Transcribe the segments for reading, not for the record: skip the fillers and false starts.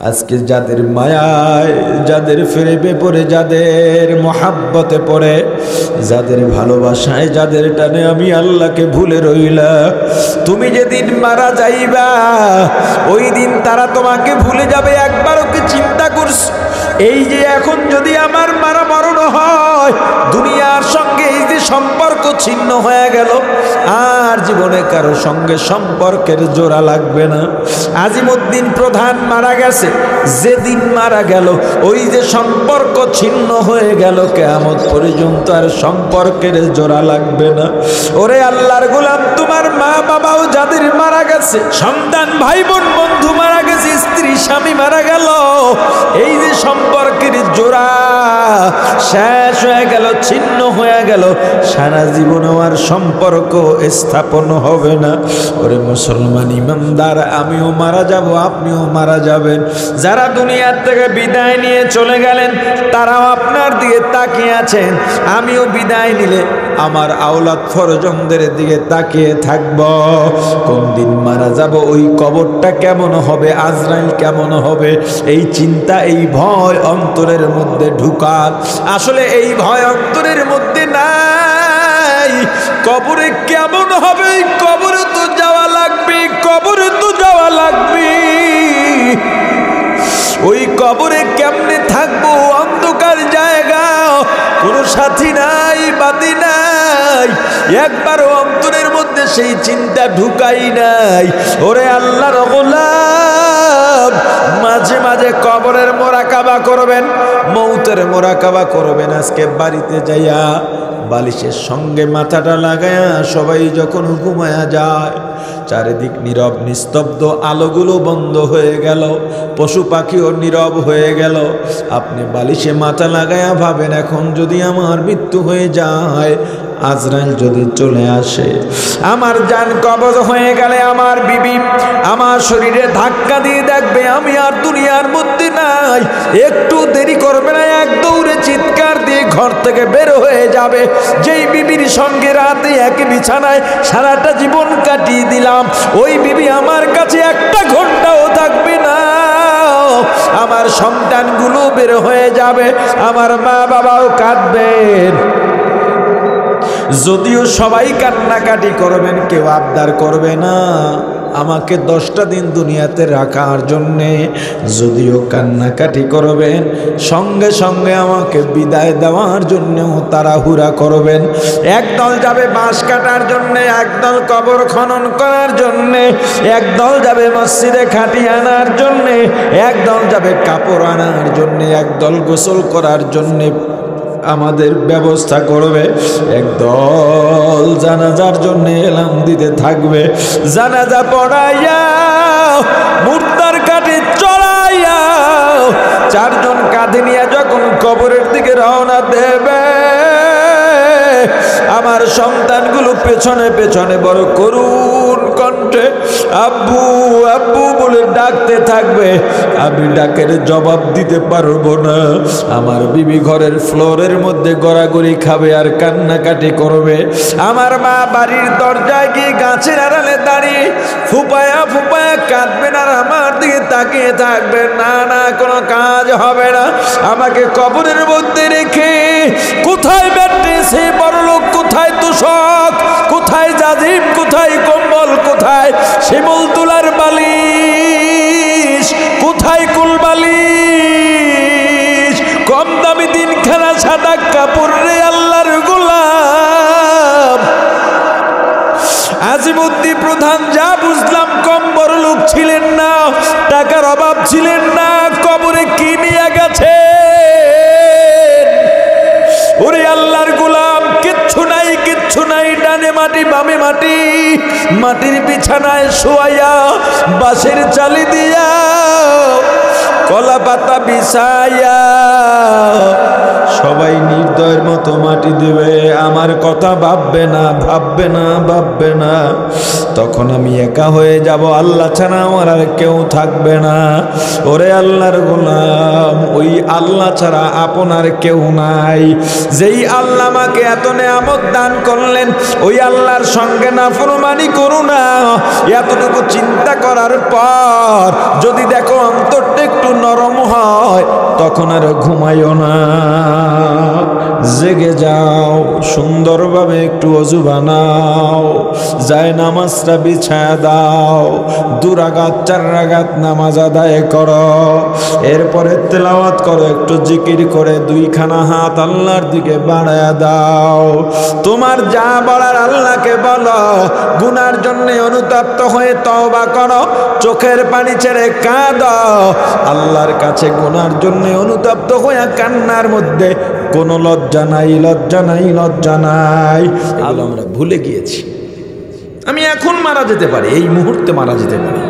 আজকে যাদের মায়ায়, যাদের প্রেমে পড়ে, যাদের মহাব্বতে পড়ে, যাদের ভালোবাসায়, যাদের টানে আমি আল্লাহকে ভুলে রইলাম, তুমি যেদিন মারা যাইবা ওই দিন তারা তোমাকে ভুলে যাবে। একবারও কি চিন্তা করছো? এই যে এখন যদি আমার মারা মরণ হয়, দুনিয়ার সঙ্গে এই যে সম্পর্ক ছিন্ন হয়ে গেল, আর জীবনে কারো সঙ্গে সম্পর্কের জোড়া লাগবে না। আজিমউদ্দিন প্রধান মারা গেছে, যেদিন মারা গেল ওই যে সম্পর্ক ছিন্ন হয়ে গেল, কিয়ামত পর্যন্ত আর সম্পর্কের জোড়া লাগবে না। ওরে আল্লাহর গোলাম, তোমার মা বাবাও যাদের মারা গেছে, সন্তান ভাই বোন বন্ধু মারা গেছে, স্ত্রী স্বামী মারা গেল, এই যে সম্পর্কের জোড়া শেষ হয়ে গেল, ছিন্ন হয়ে গেল, সারা জীবনেও আর সম্পর্ক স্থাপন হবে না। ওরে মুসলমান ইমানদার, আমিও মারা যাব, আপনিও মারা যাবেন। যারা দুনিয়ার থেকে বিদায় নিয়ে চলে গেলেন তারাও আপনার দিকে তাকিয়ে আছেন। আমিও বিদায় নিলে আমার আওলাদ ফরজনদের দিকে তাকিয়ে থাকব। কোন দিন মারা যাব, ওই কবরটা কেমন হবে, আজরাইল কেমন হবে, এই চিন্তা, এই ভয় অন্তরের মধ্যে ঢুকান। আসলে এই ভয় অন্তরের মধ্যে নাই। কবরে কেমন হবে, কবরে তো যাওয়া লাগবে, কবরে তো যাওয়া লাগবে। ওই কবরে কেমনে থাকবো, অন্ধকার জায়গা, কোনো সাথী নাই, বাতি নাই, একবারও অন্তরের মধ্যে সেই চিন্তা ঢুকাই নাই। ওরে আল্লাহর গোলাম, মাঝে মাঝে কবরের মোরাকাবা করবেন, মৌতের মোরাকাবা করবেন। আজকে বাড়িতে যাইয়া বালিশের সঙ্গে মাথাটা লাগায়া সবাই যখন ঘুমায়া যায়, চারিদিক নীরব নিস্তব্ধ, আলোগুলো বন্ধ হয়ে গেল, পশু পাখিও নীরব হয়ে গেল। আপনি বালিশে মাথা লাগায়া ভাবেন, এখন যদি আমার মৃত্যু হয়ে যায়, আজরাইল যদি চলে আসে, আমার জান কবজ হয়ে গেলে আমার বিবি আমার শরীরে ধাক্কা দিয়ে দেখবে আমি আর দুনিয়ার মধ্যে নাই, একটু দেরি করবে না, এক দৌড়ে চিৎকার দিয়ে ঘর থেকে বের হয়ে যাবে। যেই বিবির সঙ্গে রাতে একই বিছানায় সারাটা জীবন কাটিয়ে দিলাম, ওই বিবি আমার কাছে একটা ঘন্টাও থাকবে না। আমার সন্তানগুলো বের হয়ে যাবে, আমার মা বাবাও কাঁদবেন। যদিও সবাই কান্নাকাটি করবেন, কেউ আবদার করবে না আমাকে 10টা দিন দুনিয়াতে রাখার জন্যে, যদিও কান্নাকাটি করবেন, সঙ্গে সঙ্গে আমাকে বিদায় দেওয়ার জন্যেও তাড়াহুড়া করবেন। একদল যাবে বাঁশ কাটার জন্যে, একদল কবর খনন করার জন্যে, একদল যাবে মসজিদে খাটি আনার জন্যে, একদল যাবে কাপড় আনার জন্যে, একদল গোসল করার জন্যে আমাদের ব্যবস্থা করবে, একদল জানাজার জন্য এলাম দিতে থাকবে। জানাজা পড়াইয়া মুর্দার কাঠে চড়াইয়া 4 জন কাঁধে নিয়ে যখন কবরের দিকে রওনা দেবে, আমার সন্তানগুলো পেছনে পেছনে বড় করুণ কণ্ঠে আব্বু আব্বু বলে ডাকতে থাকবে। আমি ডাকের জবাব দিতে পারবো না। আমার বিবি ঘরের ফ্লোরের মধ্যে গড়াগড়ি খাবে আর কান্নাকাটি করবে। আমার মা বাড়ির দরজায় গিয়ে গাছের আড়ালে দাঁড়িয়ে ফুপায়া ফুপায়া কাঁদবেন আর আমার দিকে তাকিয়ে থাকবেন। না না, কোনো কাজ হবে না। আমাকে কবরের মধ্যে রেখে কোথায় ব্যাট্রেসে বড়লোক, কোথায় তোষক, কোথায় জাজিম, কোথায় কম্বল, কোথায় শিমুল তুলার বালিশ, কোথায় কুল বালিশ, কম দামি দিনখানা সাদা কাপড় রে আল্লাহর গোলাম। আজিমউদ্দিন প্রধান যা বুঝলাম কম বড় লোক ছিলেন না, টাকার অভাব ছিলেন না। কবরে কি নিয়ে গেছে? ওরে আল্লাহর গোলাম, কিচ্ছু নাই, কিচ্ছু নাই। ডানে মাটি বামে মাটি, মাটির বিছানায় শোয়াইয়া বাঁশের চালি দিয়া কলা পাতা বিছাইয়া সবাই নির্দয়ের মতো মাটি দেবে। আমার কথা ভাববে না, ভাববে না, ভাববে না। তখন আমি একা হয়ে যাব, আল্লাহ ছাড়া আমার আর কেউ থাকবে না। ওরে আল্লাহর গোলাম, ওই আল্লাহ ছাড়া আপনার কেউ নাই। যেই আল্লাহ আমাকে এত নেয়ামত দান করলেন, ওই আল্লাহর সঙ্গে নাফরমানি করো না। এতটুকু চিন্তা করার পর যদি দেখো অন্তরটা একটু তখন আর ঘুমাইও না, জেগে যাও, সুন্দরভাবে একটু অজু বানাও, যায় নামাজটা বিছায়া দাও, 2 রাকাত 4 রাকাত নামাজ আদায় করো, এরপরে তেলাওয়াত করো, একটু জিকির করে 2খানা হাত আল্লাহর দিকে বাড়ায়া দাও। তোমার যা বলার আল্লাহকে বলো, গুনার জন্য অনুতপ্ত হয়ে তওবা করো, চোখের পানি ছেড়ে কাঁদো আল্লাহর কাছে। গুনার জন্য অনুতপ্ত হয়ে কান্নার মধ্যে কোনো লজ্জা নাই, লজ্জা নাই, লজ্জা নাই। এগুলো আমরা ভুলে গিয়েছি। আমি এখন মারা যেতে পারি, এই মুহূর্তে মারা যেতে পারি।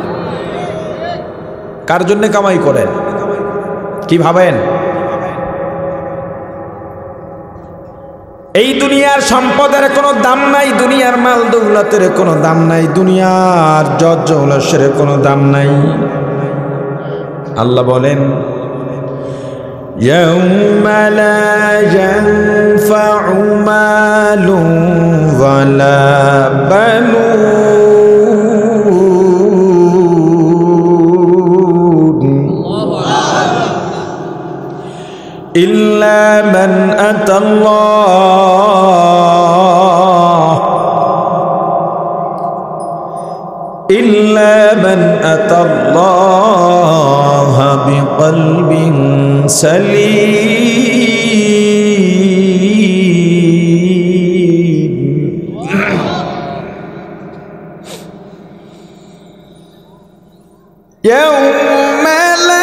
কার জন্য কামাই করেন? কি ভাবেন? এই দুনিয়ার সম্পদের কোনো দাম নাই, দুনিয়ার মাল দৌলতের কোনো দাম নাই, দুনিয়ার জজ জৌলসের কোনো দাম নাই। আল্লাহ বলেন, ইয়াউমা লা ইয়ানফাউ মালুন ওয়ালা বানুন ইল্লা মান আতাল্লাহ বিকলবিন সালিম। ইয়াউমা লা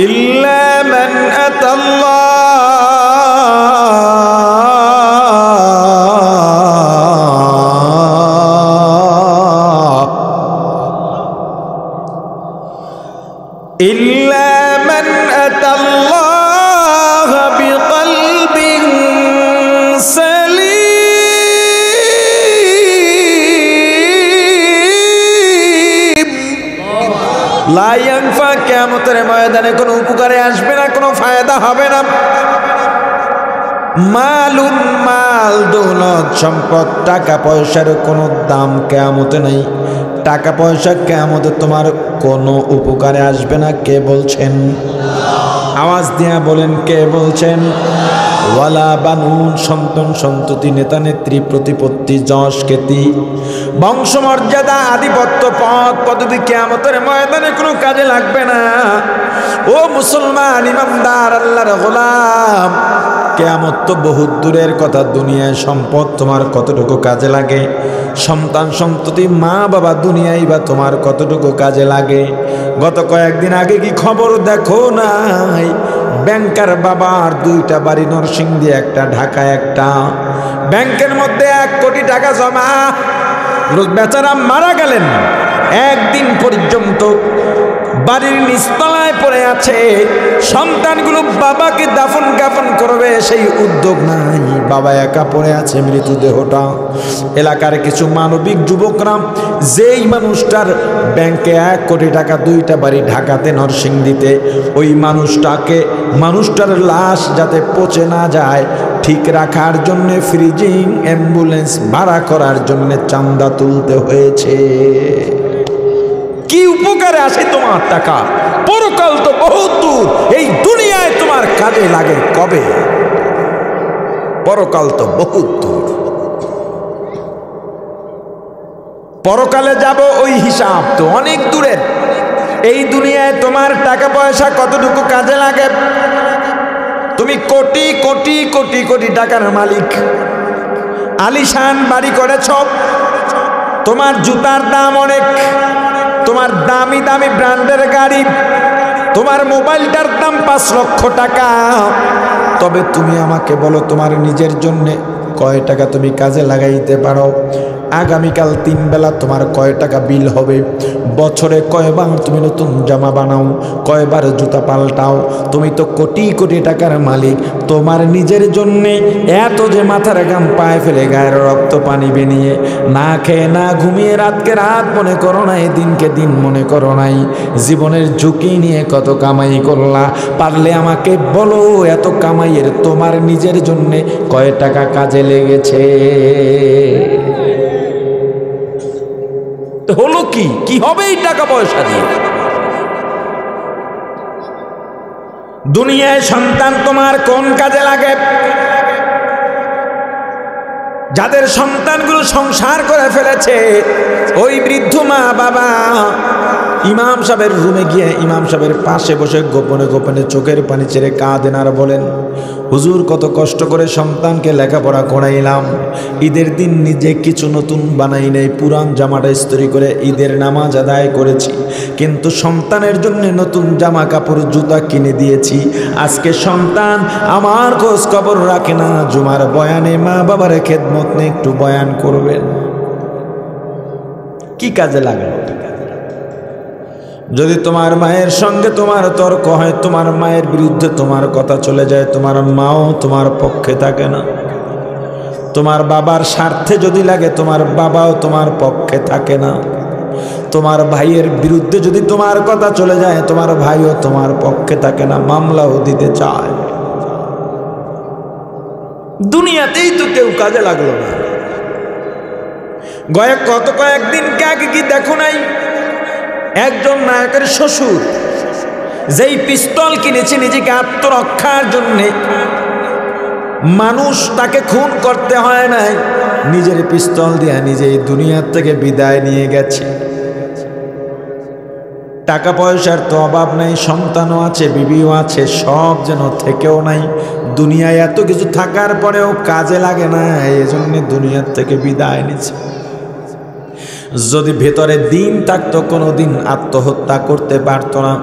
إلا من أتى الله إلا من أتى الله بقلب سليم لا ينفع কিয়ামতের ময়দানে কোনো উপকারে আসবে না, কোনো ফায়দা হবে না। মালুন মাল, দৌলত, সম্পদ, টাকা পয়সার কোনো দাম কিয়ামতে নাই। টাকা পয়সা কিয়ামতে তোমার কোনো উপকারে আসবে না। কে বলছেন? আওয়াজ দিয়া বলেন, কে বলছেন? ওয়ালা বানুন, সন্তান সন্ততি, নেতা নেত্রী, প্রতিপত্তি, যশ খ্যাতি, বংশমর্যাদা, আধিপত্য, পদ পদবি কিয়ামতের ময়দানে কোনো কাজে লাগবে না। ও মুসলমান ইমানদার আল্লাহর গোলাম, কিয়ামত তো বহুত দূরের কথা। দুনিয়ায় সম্পদ তোমার কতটুকু কাজে লাগে? সন্তান সন্ততি, মা বাবা, দুনিয়ায় বা তোমার কতটুকু কাজে লাগে? গত কয়েকদিন আগে কি খবর দেখো নাই? ব্যাংকার বাবার 2টা বাড়ি, নরসিংদী একটা, ঢাকায় একটা। ব্যাংকের মধ্যে 1 কোটি টাকা জমা। বেচারা মারা গেলেন, একদিন পর্যন্ত বাড়ির নিচতলায় পড়ে আছে। সন্তানগুলো বাবাকে দাফন কাফন করবে, সেই উদ্যোগ নাই। বাবা একা পড়ে আছে মৃতদেহটা। এলাকার কিছু মানবিক যুবকরা, যেই মানুষটার ব্যাংকে 1 কোটি টাকা, 2টা বাড়ি ঢাকাতে, নরসিংদীতে, ওই মানুষটার লাশ যাতে পচে না যায় ঠিক রাখার জন্য ফ্রিজিং অ্যাম্বুলেন্স ভাড়া করার জন্য চাঁদা তুলতে হয়েছে। কি উপকারে আসে তোমার টাকা? পরকাল তো বহুত দূর, এই দুনিয়ায় তোমার কাজে লাগে কবে? পরকাল তো বহুত দূর। পরকালে যাব, ওই হিসাব তো অনেক দূরের। এই দুনিয়ায় তোমার টাকা পয়সা কতটুকু কাজে লাগে? তুমি কোটি কোটি কোটি কোটি টাকার মালিক, আলিশান বাড়ি করেছ, তোমার জুতার দাম অনেক, তোমার দামি দামি ব্র্যান্ডের গাড়ি, তোমার মোবাইলটার দাম 5 লক্ষ টাকা। তবে তুমি আমাকে বলো, তোমার নিজের জন্য কয় টাকা তুমি কাজে লাগাইতে পারো? আগামীকাল 3 বেলা তোমার কয় টাকা বিল হবে, বছরে কয়বার তুমি নতুন জামা বানাও, কয়বার জুতা পাল্টাও, তুমি তো কোটি কোটি টাকার মালিক। তোমার নিজের জন্যে এত যে মাথার ঘাম পায়ে ফেলে গায়ের রক্ত পানি বেনিয়ে না খেয়ে না ঘুমিয়ে রাতকে রাত মনে করো নাই, দিনকে দিন মনে করো নাই, জীবনের ঝুঁকি নিয়ে কত কামাই করলা, পারলে আমাকে বলো এত কামাইয়ের তোমার নিজের জন্যে কয় টাকা কাজে লেগেছে? হলো কি হবে এই টাকা পয়সা দিয়ে? দুনিয়ায় সন্তান তোমার কোন কাজে লাগে? যাদের সন্তানগুলো সংসার করে ফেলেছে ওই বৃদ্ধ মা বাবা ইমাম সাহেবের রুমে গিয়ে ইমাম সাহেবের পাশে বসে গোপনে গোপনে চোখের পানি ছেড়ে কাঁদেন আর বলেন, হুজুর কত কষ্ট করে সন্তানকে লেখাপড়া করাইলাম, ঈদের দিন নিজে কিছু নতুন বানাই নাই, পুরান জামাটা ইস্ত্রি করে ঈদের নামাজ আদায় করেছি, কিন্তু সন্তানের জন্য নতুন জামা কাপড় জুতা কিনে দিয়েছি, আজকে সন্তান আমার খোঁজ খবর রাখে না, জুমার বয়ানে মা বাবার খেদমত নিয়ে একটু বয়ান করবেন। কি কাজে লাগলো? যদি তোমার মায়ের সঙ্গে তোমার তর্ক হয়, তোমার মায়ের বিরুদ্ধে তোমার কথা চলে যায়, তোমার মাও তোমার পক্ষে থাকে না, তোমার বাবার স্বার্থে যদি লাগে তোমার বাবাও তোমার পক্ষে থাকে না, তোমার ভাইয়ের বিরুদ্ধে যদি তোমার কথা চলে যায় তোমার ভাইও তোমার পক্ষে থাকে না, মামলাও দিতে চায়। দুনিয়াতেই তো কেউ কাজে লাগলো না। কয়েকদিন আগে কি দেখো নাই একজন নায়কের শ্বশুর যেই পিস্তল কিনেছে নিজেকে আত্মরক্ষার জন্যে, মানুষ তাকে খুন করতে হয় নাই, নিজের পিস্তল দিয়ে নিজেই দুনিয়ার থেকে বিদায় নিয়ে গেছে। টাকা পয়সার তো অভাব নাই, সন্তানও আছে, বিবিও আছে, সব যেন থেকেও নাই, দুনিয়ায় এত কিছু থাকার পরেও কাজে লাগে না, এজন্য দুনিয়ার থেকে বিদায় নিচ্ছে। যদি ভেতরে দিন থাকতো কোনোদিন আত্মহত্যা করতে পারতো না,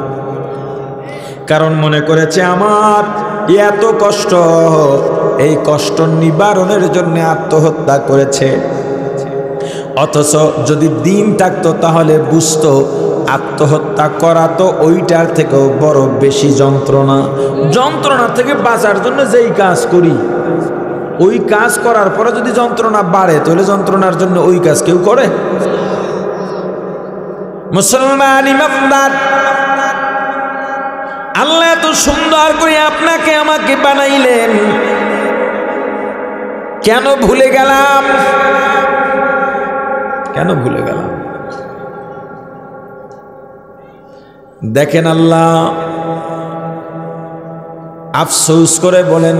কারণ মনে করেছে আমার এত কষ্ট, এই কষ্ট নিবারণের জন্য আত্মহত্যা করেছে। অথচ যদি দিন থাকতো তাহলে বুঝতো আত্মহত্যা করা তো ওইটার থেকেও বড় বেশি যন্ত্রণা থেকে বাঁচার জন্য যেই কাজ করি, ওই কাজ করার পরে যদি যন্ত্রণা বাড়ে তাহলে যন্ত্রণার জন্য ওই কাজ কেউ করে? মুসলমান ইমানদার, আল্লাহ এত সুন্দর করে আপনাকে আমাকে বানাইলেন, কেন ভুলে গেলাম? দেখেন আল্লাহ আফসোস করে বলেন,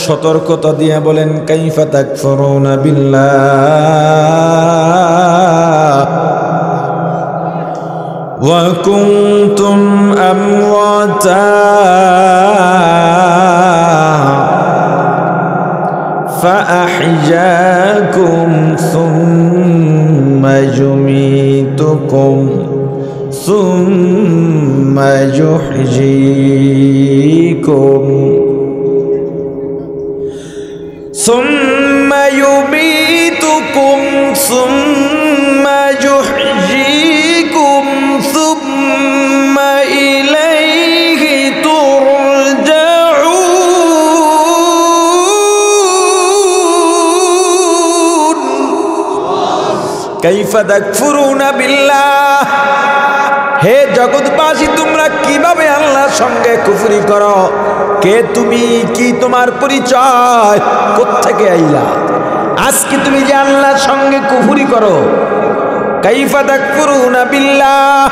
সতর্কতা দিয়ে বলেন, কাইফা তাকফুরুনা বিল্লাহ ওয়া কুনতুম আমওয়াতা ফাআহইয়াকুম সুম্মা যুমীতুকুম সুম্মা يحييكم ثم يميتكم ثم يحييكم ثم إليه ترجعون كيف تكفرون بالله হে জগৎবাসী, তোমরা কিভাবে আল্লাহর সঙ্গে কুফরি করো? কে তুমি? কি তোমার পরিচয়? কোত্থেকে আইলা? আজকে তুমি যে আল্লাহর সঙ্গে কুফরি করো, কাইফা তাকফুরুনা বিল্লাহ,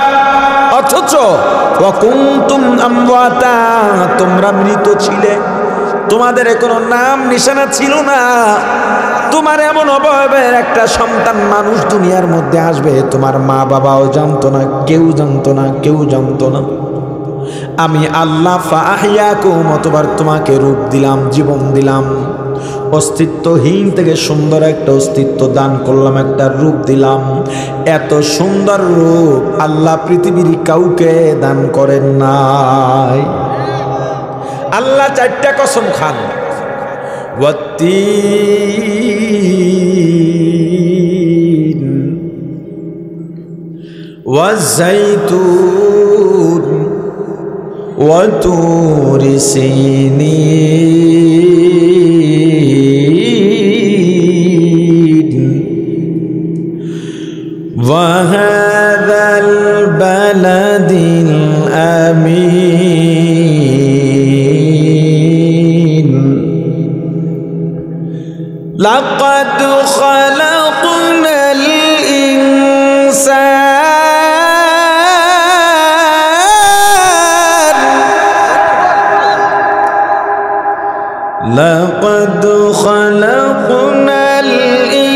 অথচ ওয়া কুনতুম আমওয়াতা, তোমরা মৃত ছিলে, তোমাদের কোনো নাম নিশানা ছিল না, তোমার এমন অবয়বের একটা সন্তান মানুষ দুনিয়ার মধ্যে আসবে তোমার মা বাবাও জানতো না, কেউ জানতো না। আমি আল্লাহ ফাআহইয়াকুম, অতবার তোমাকে রূপ দিলাম, জীবন দিলাম, অস্তিত্বহীন থেকে সুন্দর একটা অস্তিত্ব দান করলাম, একটা রূপ দিলাম। এত সুন্দর রূপ আল্লাহ পৃথিবীর কাউকে দান করেন নাই। আল্লাহ 4টা কসম খান, والزيتون وطور سينين وهذا البلد الأمين لقد خلقنا الإنسان لقد خلقنا الإنسان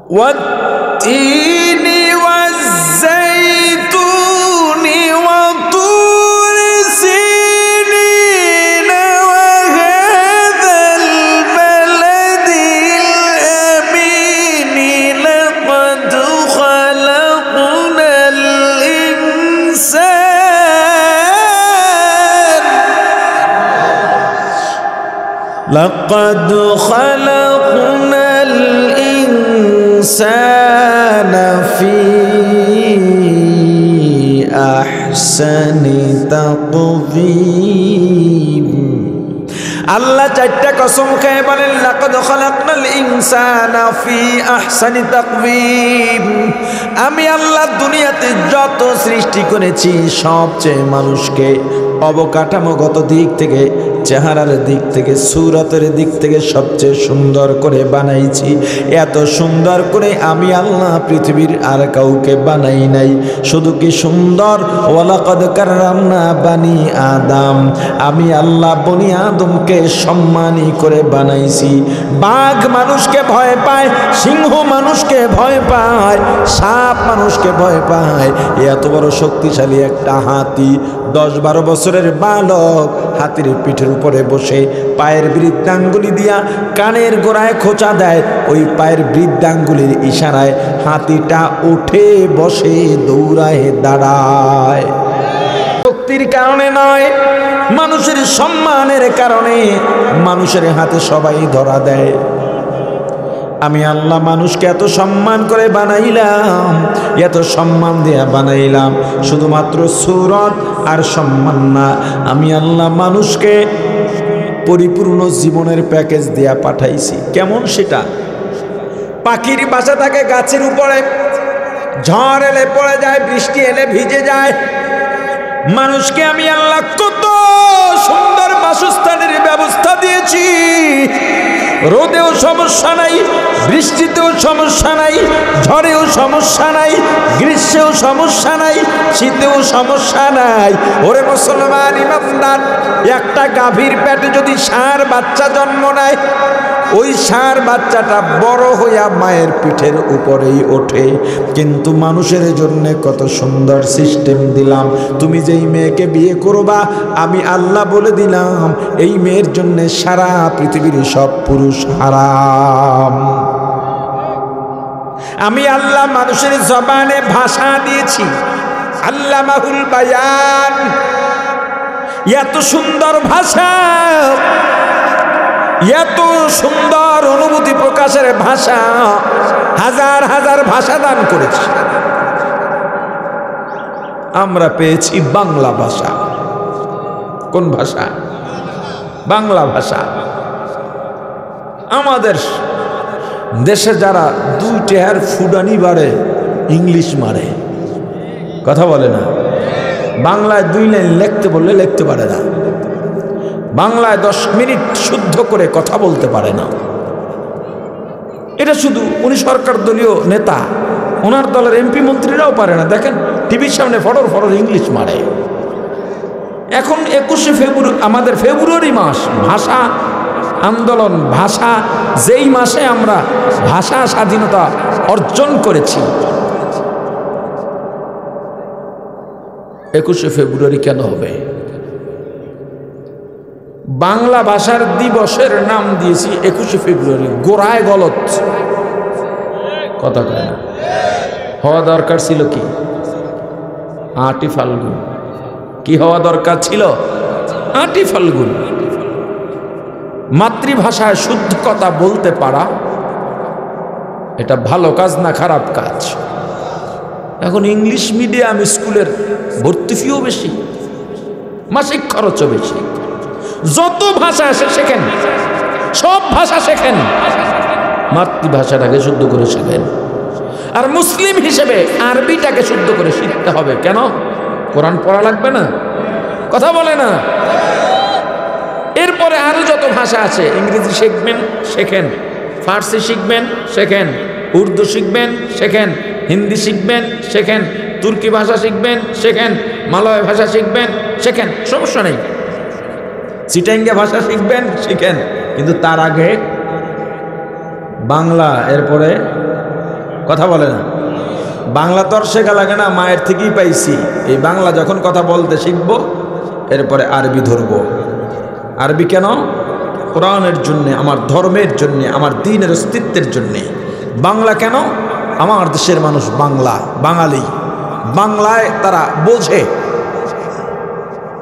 والتين والزيتون وطور سينين وهذا البلد الأمين لقد خلقنا الإنسان لقد خلقنا الإنسان في أحسن تقويم আল্লাহ চারটা কসম খেয়ে বলেন লাকাদ খালাকনাল ইনসানা ফি আহসানি তাকওয়িম আমি আল্লাহ দুনিয়াতে যত সৃষ্টি করেছি সবচেয়ে মানুষকে অবকাঠামোগত দিক থেকে চেহারার দিক থেকে সূরতের দিক থেকে সবচেয়ে সুন্দর করে বানাইছি এত সুন্দর করে আমি আল্লাহ পৃথিবীর আর কাউকে বানাই নাই শুধু কি সুন্দর ওয়ালাকাদ কাররামনা বানি আদম আমি আল্লাহ বনি আদমকে সম্মানী করে বানাইছি বাঘ মানুষকে ভয় পায় সিংহ মানুষকে ভয় পায় সাপ মানুষকে ভয় পায় এত বড় শক্তিশালী একটা হাতি 10-12 বছরের বালক হাতির পিঠের উপরে বসে পায়ের বৃদ্ধাঙ্গুলি দিয়া কানের গোড়ায় খোঁচা দেয় ওই পায়ের বৃদ্ধাঙ্গুলির ইশারায় হাতিটা উঠে বসে দৌড়ায় দাঁড়ায় শক্তির কারণে নয় মানুষের সম্মানের কারণে মানুষের হাতে সবাই ধরা দেয় আমি আল্লাহ মানুষকে এত সম্মান করে বানাইলাম এত সম্মান দিয়া বানাইলাম শুধুমাত্র সূরত আর সম্মান না আমি আল্লাহ মানুষকে পরিপূর্ণ জীবনের প্যাকেজ দিয়া পাঠাইছি কেমন সেটা পাখির বাসা থাকে গাছের উপরে ঝড় এলে পড়ে যায় বৃষ্টি এলে ভিজে যায় মানুষকে আমি আল্লাহ কত সুন্দর বাসস্থানের ব্যবস্থা দিয়েছি রোদেও সমস্যা নাই বৃষ্টিতেও সমস্যা নাই ঝড়েও সমস্যা নাই গ্রীষ্মেও সমস্যা নাই শীতেও সমস্যা নাই ওরে মুসলমান ইমানদার একটা গাভীর পেটে যদি ষাঁড় বাচ্চা জন্ম নেয় ওই ষাঁড় বাচ্চাটা বড় হইয়া মায়ের পিঠের উপরেই ওঠে কিন্তু মানুষের জন্য কত সুন্দর সিস্টেম দিলাম তুমি যেই মেয়েকে বিয়ে করবা আমি আল্লাহ বলে দিলাম এই মেয়ের জন্য সারা পৃথিবীর সব পুরুষ হারাম আমি আল্লাহ মানুষের জবানে ভাষা দিয়েছি আল্লামাহুল বায়ান এত সুন্দর ভাষা এত সুন্দর অনুভূতি প্রকাশের ভাষা হাজার হাজার ভাষা দান করেছি আমরা পেয়েছি বাংলা ভাষা কোন ভাষা বাংলা ভাষা আমাদের দেশে যারা 2 টাকার ফুডানি বাড়ে ইংলিশ মারে কথা বলে না বাংলায় 2 লাইন লিখতে বললে লিখতে পারে না বাংলায় 10 মিনিট শুদ্ধ করে কথা বলতে পারে না এটা শুধু উনি সরকার দলীয় নেতা ওনার দলের এমপি মন্ত্রীরাও পারে না দেখেন টিভির সামনে ফটর ফটর ইংলিশ মারে এখন 21শে ফেব্রুয়ারি আমাদের ফেব্রুয়ারি মাস ভাষা আন্দোলন ভাষা যেই মাসে আমরা ভাষা স্বাধীনতা অর্জন করেছি 21শে ফেব্রুয়ারি কেন হবে বাংলা ভাষার দিবসের নাম দিয়েছি 21শে ফেব্রুয়ারি গোড়ায় গলত কথা কয় না হওয়া দরকার ছিল কি 8ই ফাল্গুন কি হওয়া দরকার ছিল আটি ফাল্গুন। মাতৃভাষায় শুদ্ধ কথা বলতে পারা এটা ভালো কাজ না খারাপ কাজ? এখন ইংলিশ মিডিয়াম স্কুলের ভর্তি ফিও বেশি, মাসিক খরচও বেশি। যত ভাষা আসে শেখেন, সব ভাষা শেখেন, মাতৃভাষাটাকে শুদ্ধ করে শেখেন। আর মুসলিম হিসেবে আরবিটাকে শুদ্ধ করে শিখতে হবে। কেন? কোরআন পড়া লাগবে না? কথা বলে না? এরপরে আরো যত ভাষা আছে, ইংরেজি শিখবেন, শেখেন। ফার্সি শিখবেন, শেখেন। উর্দু শিখবেন, শেখেন। হিন্দি শিখবেন, শেখেন। তুর্কি ভাষা শিখবেন, শেখেন। মালয় ভাষা শিখবেন, শেখেন, সমস্যা নেই। চিটাঙ্গা ভাষা শিখবেন, শিখেন। কিন্তু তার আগে বাংলা, এরপরে কথা বলে না। বাংলা তো আর শেখা লাগে না, মায়ের থেকেই পাইছি। এই বাংলা যখন কথা বলতে শিখবো, এরপরে আরবি ধরবো। আরবি কেন? কোরআনের জন্যে, আমার ধর্মের জন্যে, আমার দ্বীনের অস্তিত্বের জন্যে। বাংলা কেন? আমার দেশের মানুষ বাংলা, বাঙালি, বাংলায় তারা বোঝে,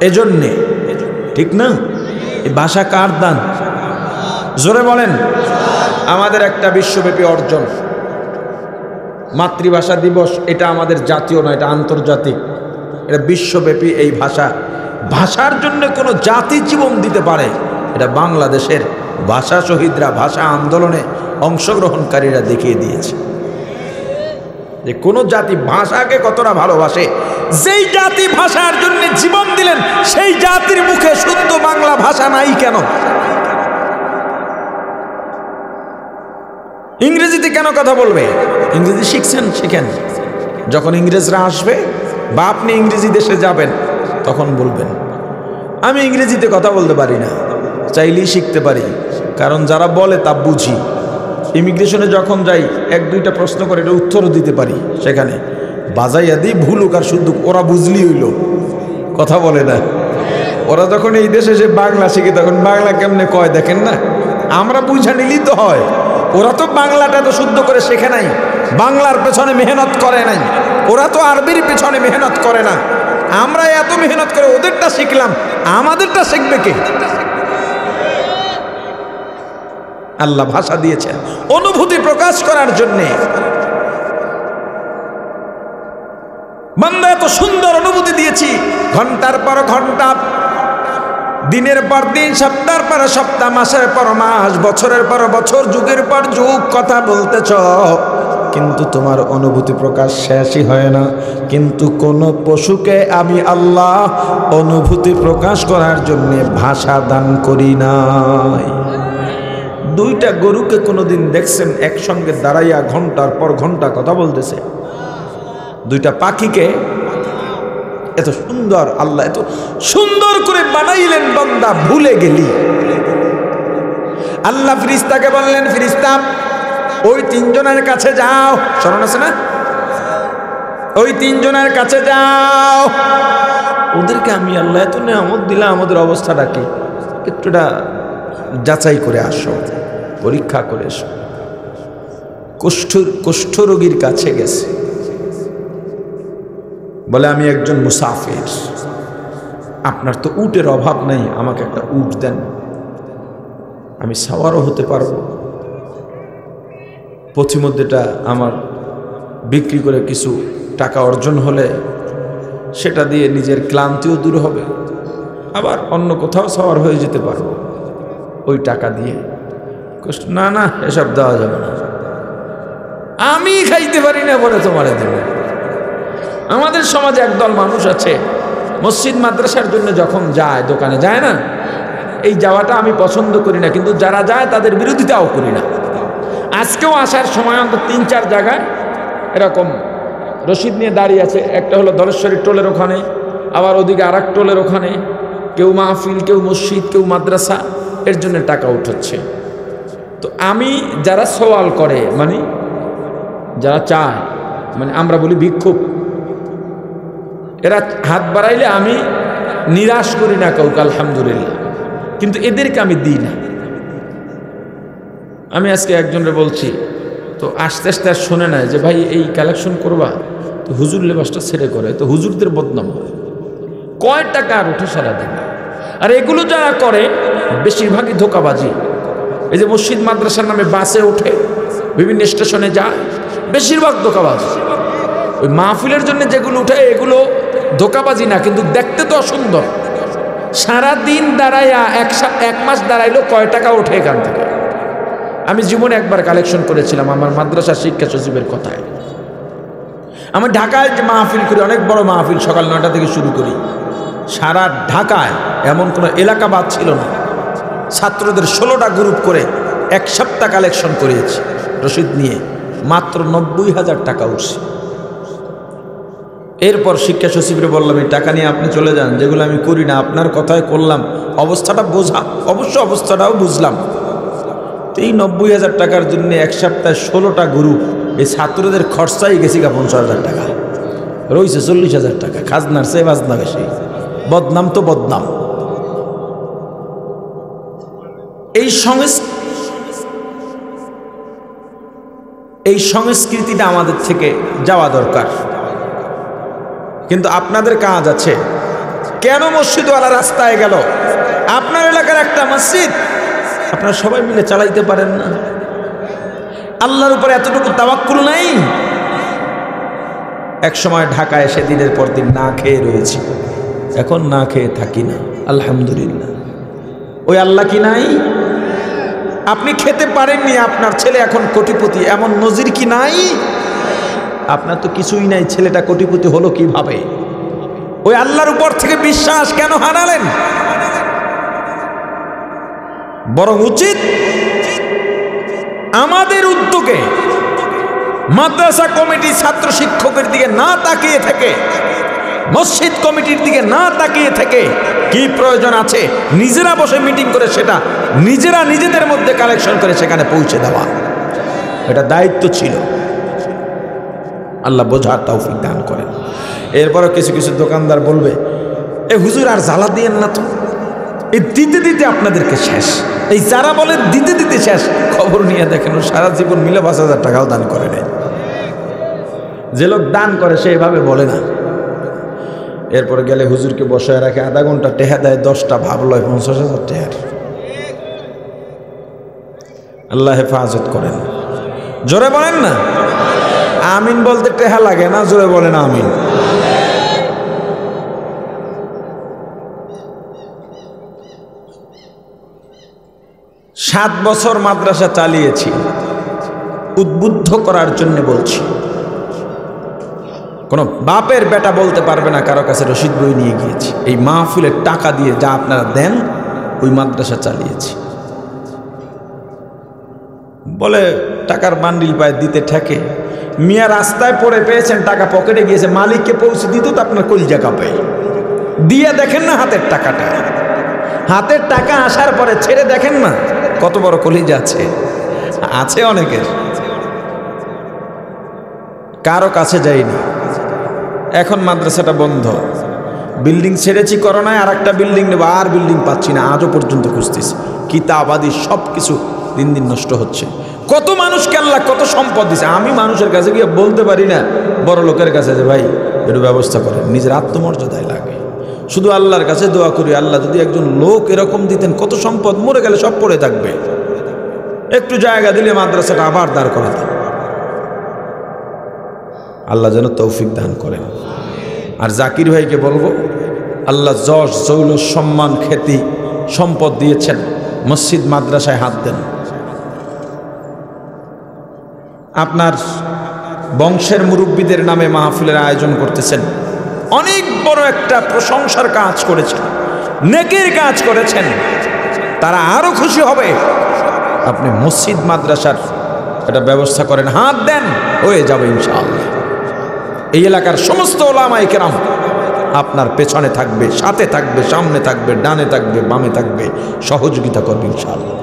এজন্যে। ঠিক না? এই ভাষা কার দান? জোরে বলেন। আমাদের একটা বিশ্বব্যাপী অর্জন মাতৃভাষা দিবস। এটা আমাদের জাতীয় নয়, এটা আন্তর্জাতিক, এটা বিশ্বব্যাপী। এই ভাষা, ভাষার জন্য কোনো জাতি জীবন দিতে পারে, এটা বাংলাদেশের ভাষা শহীদরা, ভাষা আন্দোলনে অংশগ্রহণকারীরা দেখিয়ে দিয়েছে যে কোনো জাতি ভাষাকে কতটা ভালোবাসে। যেই জাতি ভাষার জন্য জীবন দিলেন, সেই জাতির মুখে শুদ্ধ বাংলা ভাষা নাই কেন? ইংরেজিতে কেন কথা বলবে? ইংরেজি শিখছেন, শিখেন। যখন ইংরেজরা আসবে বা আপনি ইংরেজি দেশে যাবেন, তখন বলবেন আমি ইংরেজিতে কথা বলতে পারি না, চাইলেই শিখতে পারি, কারণ যারা বলে তা বুঝি। ইমিগ্রেশনে যখন যাই, এক দুইটা প্রশ্ন করে এটা উত্তরও দিতে পারি, সেখানে বাজাইয়া দিই, ভুলুক আর শুদ্ধ, ওরা বুঝলি হইল। কথা বলে না। ওরা যখন এই দেশে এসে বাংলা শিখে, তখন বাংলা কেমনে কয় দেখেন না। আমরা বুঝা নিলেই তো হয়। ওরা তো বাংলাটা তো শুদ্ধ করে শেখে নাই, বাংলার পেছনে মেহনত করে নাই, ওরা তো আরবির পেছনে মেহনত করে না। আমরা এত মেহনত করে ওদেরটা শিখলাম, আমাদেরটা শিখবে কে? আল্লাহ ভাষা দিয়েছেন অনুভূতি প্রকাশ করার জন্যে। বান্দা এত সুন্দর অনুভূতি দিয়েছি, ঘন্টার পর ঘন্টা, দিনের পর দিন, সপ্তাহের পর সপ্তাহ, মাসের পর মাস, বছরের পর বছর, যুগের পর যুগ কথা বলতেছ, কিন্তু তোমার অনুভূতি প্রকাশ শেষই হয় না। কিন্তু কোন পশুকে আমি আল্লাহ অনুভূতি প্রকাশ করার জন্য ভাষা দান করি নাই। দুইটা গরুকে কোনোদিন দেখছেন একসঙ্গে দাঁড়াইয়া ঘন্টার পর ঘন্টা কথা বলতেছে? দুইটা পাখিকে এত সুন্দর আল্লাহ এত সুন্দর করে বানাইলেন, বান্দা ভুলে গেলি। আল্লাহ ফিরিস্তাকে বললেন, ফিরিস্তা ওই তিনজনের কাছে যাও, স্মরণ আছে না? ওই তিনজনের কাছে যাও, ওদেরকে আমি আল্লাহ এত নেয়ামত দিলাম, আমাদের অবস্থাটা কি একটুটা যাচাই করে আসো, পরীক্ষা করে এসো। কুষ্ঠরোগীর কাছে গেছে, বলে আমি একজন মুসাফির, আপনার তো উটের অভাব নেই, আমাকে একটা উট দেন, আমি সাওয়ারও হতে পারবো। পথিমধ্যেটা আমার বিক্রি করে কিছু টাকা অর্জন হলে সেটা দিয়ে নিজের ক্লান্তিও দূর হবে, আবার অন্য কোথাও সাওয়ার হয়ে যেতে পারবো ওই টাকা দিয়ে। না না, এসব দেওয়া যাবে না, আমি খাইতে পারি না বলে তোমারে দেবে। আমাদের সমাজে একদল মানুষ আছে, মসজিদ মাদ্রাসার জন্য যখন যায়, দোকানে যায় না, এই যাওয়াটা আমি পছন্দ করি না, কিন্তু যারা যায় তাদের বিরোধিতাও করি না। আজকেও আসার সময় অন্তত 3-4 জায়গায় এরকম রশিদ নিয়ে দাঁড়িয়ে আছে। একটা হলো ধলেশ্বরী টোলের ওখানে, আবার ওদিকে আর এক টোলের ওখানে, কেউ মাহফিল, কেউ মসজিদ, কেউ মাদ্রাসা, এর জন্য টাকা উঠাচ্ছে। তো আমি, যারা সওয়াল করে, মানে যারা চায়, মানে আমরা বলি ভিক্ষুক, এরা হাত বাড়াইলে আমি নিরাশ করি না কাউকে, আলহামদুলিল্লাহ, কিন্তু এদেরকে আমি দিই না। আমি আজকে একজনকে বলছি, তো আস্তে আস্তে আর শোনে না যে ভাই এই কালেকশন করবা, তো হুজুর লেবাসটা ছেড়ে করে, তো হুজুরদের বদনাম হয়। কয় টাকা আর উঠে সারাদিন। আর এগুলো যারা করে বেশিরভাগই ধোঁকাবাজি। এই যে মসজিদ মাদ্রাসার নামে বাসে ওঠে, বিভিন্ন স্টেশনে যায়, বেশিরভাগ ধোঁকাবাজি। ওই মাহফিলের জন্য যেগুলো উঠে এগুলো ধোঁকাবাজি না, কিন্তু দেখতে তো অসুন্দর। সারাদিন দাঁড়াইয়া এক মাস দাঁড়াইলো কয় টাকা ওঠে এখান থেকে। আমি জীবনে একবার কালেকশন করেছিলাম আমার মাদ্রাসার শিক্ষা সচিবের কথায়। আমি ঢাকায় যে মাহফিল করি, অনেক বড় মাহফিল, সকাল 9টা থেকে শুরু করি। সারা ঢাকায় এমন কোনো এলাকা বাদ ছিল না। ছাত্রদের 16টা গ্রুপ করে এক সপ্তাহ কালেকশন করিয়েছি রসিদ নিয়ে, মাত্র 90,000 টাকা উঠছে। এরপর শিক্ষা সচিবরে বললাম, এই টাকা নিয়ে আপনি চলে যান, যেগুলো আমি করি না, আপনার কথায় করলাম, অবস্থাটা বোঝা, অবশ্য অবস্থাটাও বুঝলাম। তো এই 90,000 টাকার জন্য এক সপ্তাহে 16টা গ্রুপ, এই ছাত্রদের খরচাই গেছি 50,000 টাকা, রয়েছে 40,000 টাকা। খাজনার চেয়ে বাজনা বেশি, বদনাম তো বদনাম। এই সংস্কৃতিটা আমাদের থেকে যাওয়া দরকার। কিন্তু আপনাদের কাজ আছে, কেন মসজিদওয়ালা রাস্তায় গেল? আপনার এলাকার একটা মসজিদ আপনারা সবাই মিলে চালাইতে পারেন না? আল্লাহর উপরে এতটুকু তাওয়াক্কুল নাই? এক সময় ঢাকায় এসে দিনের পর দিন না খেয়ে রয়েছি, এখন না খেয়ে থাকি না, আলহামদুলিল্লাহ। ওই আল্লাহ কি নাই? আপনি খেতে পারেননি, আপনার ছেলে এখন কোটিপতি, এমন নজির কি নাই? আপনার তো কিছুই নাই, ছেলেটা কোটিপতি হলো কিভাবে? ওই আল্লাহর উপর থেকে বিশ্বাস কেন হারালেন? বরং উচিত আমাদের উদ্যোগে মাদ্রাসা কমিটি ছাত্র শিক্ষকের দিকে না তাকিয়ে থেকে, মসজিদ কমিটির দিকে না তাকিয়ে থেকে কি প্রয়োজন আছে নিজেরা বসে মিটিং করে সেটা নিজেরা নিজেদের মধ্যে কালেকশন করে সেখানে পৌঁছে দেওয়া, এটা দায়িত্ব ছিল। আল্লাহ বোঝার তৌফিক দান করেন। এরপরও কিছু কিছু দোকানদার বলবে, এ হুজুর আর জ্বালা দিয়েন না তো, এই দিতে দিতে আপনাদেরকে শেষ। এই যারা বলে দিতে দিতে শেষ, খবর নিয়ে দেখেন সারা জীবন মিলে 5,000 টাকাও দান করে নেয়। যে লোক দান করে সে এভাবে বলে না। এরপরে গেলে হুজুরকে বসায় রাখে, আধা ঘন্টা টেহা দেয়, 10টা ভাব লয় 50,000 টেহার। আল্লাহ হেফাজত করেন। জোরে বলেন না আমিন। বলতে টেহা লাগে না, জোরে বলেন আমিন। সাত বছর মাদ্রাসা চালিয়েছি, উদ্বুদ্ধ করার জন্য বলছি। কোন বাপের বেটা বলতে পারবে না কারো কাছে রসিদ বই নিয়ে গিয়েছি। এই মাহফিলের টাকা দিয়ে যা আপনারা দেন ওই মাদ্রাসা চালিয়েছি। বলে টাকার বান্ডিল পায় দিতে ঠেকে। মিয়া রাস্তায় পড়ে পেয়েছেন, টাকা পকেটে গিয়েছে, মালিককে পৌঁছে দিত তো আপনার কলিজা কাঁপে। দিয়ে দেখেন না হাতের টাকাটা, হাতের টাকা আসার পরে ছেড়ে দেখেন না কত বড় কলিজা আছে। আছে অনেকের, কারো কাছে যাইনি। এখন মাদ্রাসাটা বন্ধ, বিল্ডিং ছেড়েছি করোনায়, আর একটা বিল্ডিং নেব, আর বিল্ডিং পাচ্ছি না, আজও পর্যন্ত খুঁজতেছি। কিতাবাদি সব কিছু দিন দিন নষ্ট হচ্ছে। কত মানুষকে আল্লাহ কত সম্পদ দিছে, আমি মানুষের কাছে গিয়ে বলতে পারি না, বড় লোকের কাছে যে ভাই একটু ব্যবস্থা করেন, নিজের আত্মমর্যাদায় লাগে। শুধু আল্লাহর কাছে দোয়া করি, আল্লাহ যদি একজন লোক এরকম দিতেন, কত সম্পদ, মরে গেলে সব পড়ে থাকবে। একটু জায়গা দিলে মাদ্রাসাটা আবার দাঁড় করে দেন। আল্লাহ যেন তৌফিক দান করেন। আর জাকির ভাইকে বলবো, আল্লাহ যশ জৌলস সম্মান খ্যাতি সম্পদ দিয়েছেন, মসজিদ মাদ্রাসায় হাত দেন। আপনার বংশের মুরব্বীদের নামে মাহফিলের আয়োজন করতেছেন, অনেক বড় একটা প্রশংসার কাজ করেছেন, নেকির কাজ করেছেন। তারা আরো খুশি হবে। আপনি মসজিদ মাদ্রাসার একটা ব্যবস্থা করেন, হাত দেন, হয়ে যাবে ইনশাআল্লাহ। এই এলাকার সমস্ত ওলামায়ে কেরাম আপনার পেছনে থাকবে, সাথে থাকবে, সামনে থাকবে, ডানে থাকবে, বামে থাকবে, সহযোগিতা করবে ইনশাআল্লাহ।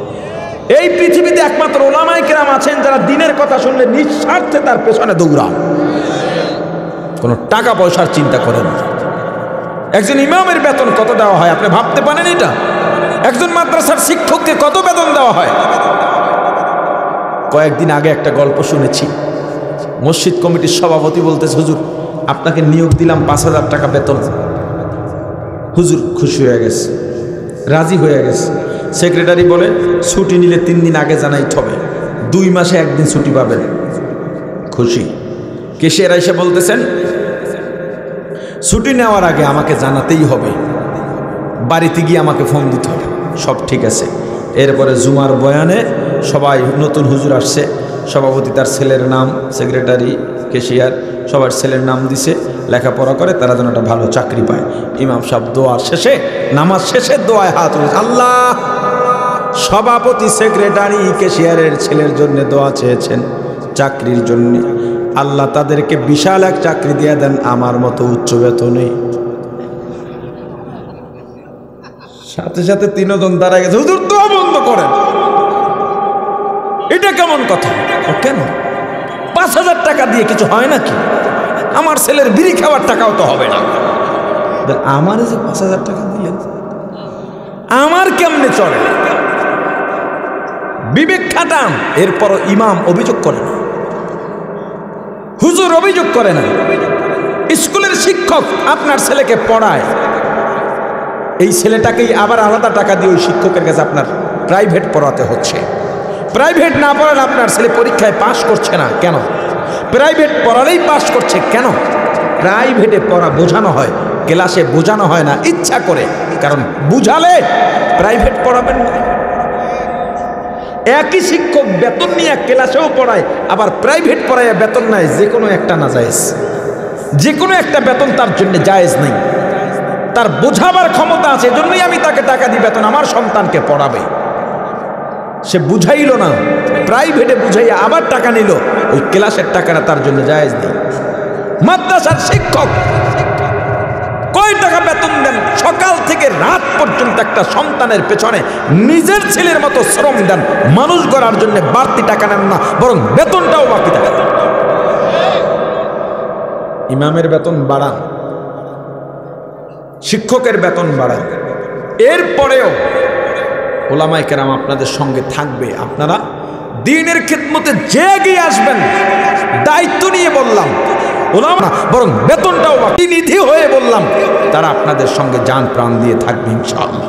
এই পৃথিবীতে একমাত্র ওলামায়ে কেরাম আছেন যারা দিনের কথা শুনলে নিঃস্বার্থে তার পেছনে দৌড়ান, কোনো টাকা পয়সার চিন্তা করেন না। একজন ইমামের বেতন কত দেওয়া হয় আপনি ভাবতে পারেন? এটা একজন মাদ্রাসার শিক্ষককে কত বেতন দেওয়া হয়? কয়েকদিন আগে একটা গল্প শুনেছি, মসজিদ কমিটির সভাপতি বলতেছে, হুজুর আপনাকে নিয়োগ দিলাম 5,000 টাকা বেতন। হুজুর খুশি হয়ে গেছে, রাজি হয়ে গেছে। সেক্রেটারি বলে ছুটি নিলে 3 দিন আগে জানাইতে হবে, 2 মাসে 1 দিন ছুটি পাবেন। খুশি। কেশিয়ার এসে বলতেছেন ছুটি নেওয়ার আগে আমাকে জানাতেই হবে, বাড়িতে গিয়ে আমাকে ফোন দিতে হবে। সব ঠিক আছে। এরপরে জুমার বয়ানে সবাই, নতুন হুজুর আসছে, সভাপতি তার ছেলের নাম, সেক্রেটারি, কেশিয়ার সবার ছেলের নাম দিছে, লেখাপড়া করে তারা যেন একটা ভালো চাকরি পায়। ইমাম সাহেব দোয়া শেষে, নামাজ শেষে দোয়ায় হাত উঠেছে, আল্লাহ, সভাপতি, সেক্রেটারি, কেশিয়ারের ছেলের জন্য দোয়া চেয়েছেন চাকরির জন্য, আল্লাহ তাদেরকে বিশাল এক চাকরি দিয়ে দেন, আমার মতো উচ্চ বেতনে। সাথে সাথে 3 জন দাঁড়ায় গেছে, হুজুর দোয়া বন্ধ করেন। এটা কেমন কথা? কেন? 5,000 টাকা দিয়ে কিছু হয় নাকি? আমার ছেলের বিড়ি খাওয়ার টাকাও তো হবে না। আমার যে 5,000 টাকা দিলেন, আমার কেমনে চলে? বিবেক খাটান। এরপর ইমাম অভিযোগ করে না, হুজুর অভিযোগ করে না, স্কুলের শিক্ষক আপনার ছেলেকে পড়ায়, এই ছেলেটাকেই আবার আলাদা টাকা দিয়ে ওই শিক্ষকের কাছে আপনার প্রাইভেট পড়াতে হচ্ছে। প্রাইভেট না পড়ালে আপনার ছেলে পরীক্ষায় পাশ করছে না কেন? প্রাইভেট পড়ালেই পাশ করছে কেন? প্রাইভেটে পড়া বোঝানো হয়, ক্লাসে বোঝানো হয় না ইচ্ছা করে, কারণ বুঝালে প্রাইভেট পড়াবেন না। একই শিক্ষক বেতন নিয়ে ক্লাসেও পড়ায়, আবার প্রাইভেট পড়ায় বেতন নেয়, যে কোনো একটা না জায়েজ, যে কোনো একটা বেতন তার জন্য জায়েজ নেই। তার বোঝাবার ক্ষমতা আছে, এজন্যই আমি তাকে টাকা দিই বেতন, আমার সন্তানকে পড়াবে। সে বুঝাইল না, প্রাইভেটে বুঝাইয়া আবার টাকা নিল, ওই ক্লাসের টাকাটা তার জন্য জায়েজ নেই। মাদ্রাসার শিক্ষক কয় টাকা বেতন দেন, সকাল থেকে রাত পর্যন্ত একটা সন্তানের পেছনে নিজের ছেলের মতো শ্রম দেন, মানুষ গড়ার জন্য বাড়তি টাকা নেন না, বরং বেতনটাও বাকি টাকা দেন। ইমামের বেতন বাড়ান, শিক্ষকের বেতন বাড়ান, এরপরেও ওলামায়ে কেরাম আপনাদের সঙ্গে থাকবে। আপনারা দ্বীনের খিদমতে যে এগিয়ে আসবেন, দায়িত্ব নিয়ে বললাম, ওলামা বরং বেতনটাও প্রতিনিধি হয়ে বললাম, তারা আপনাদের সঙ্গে জান প্রাণ দিয়ে থাকবে ইনশাআল্লাহ।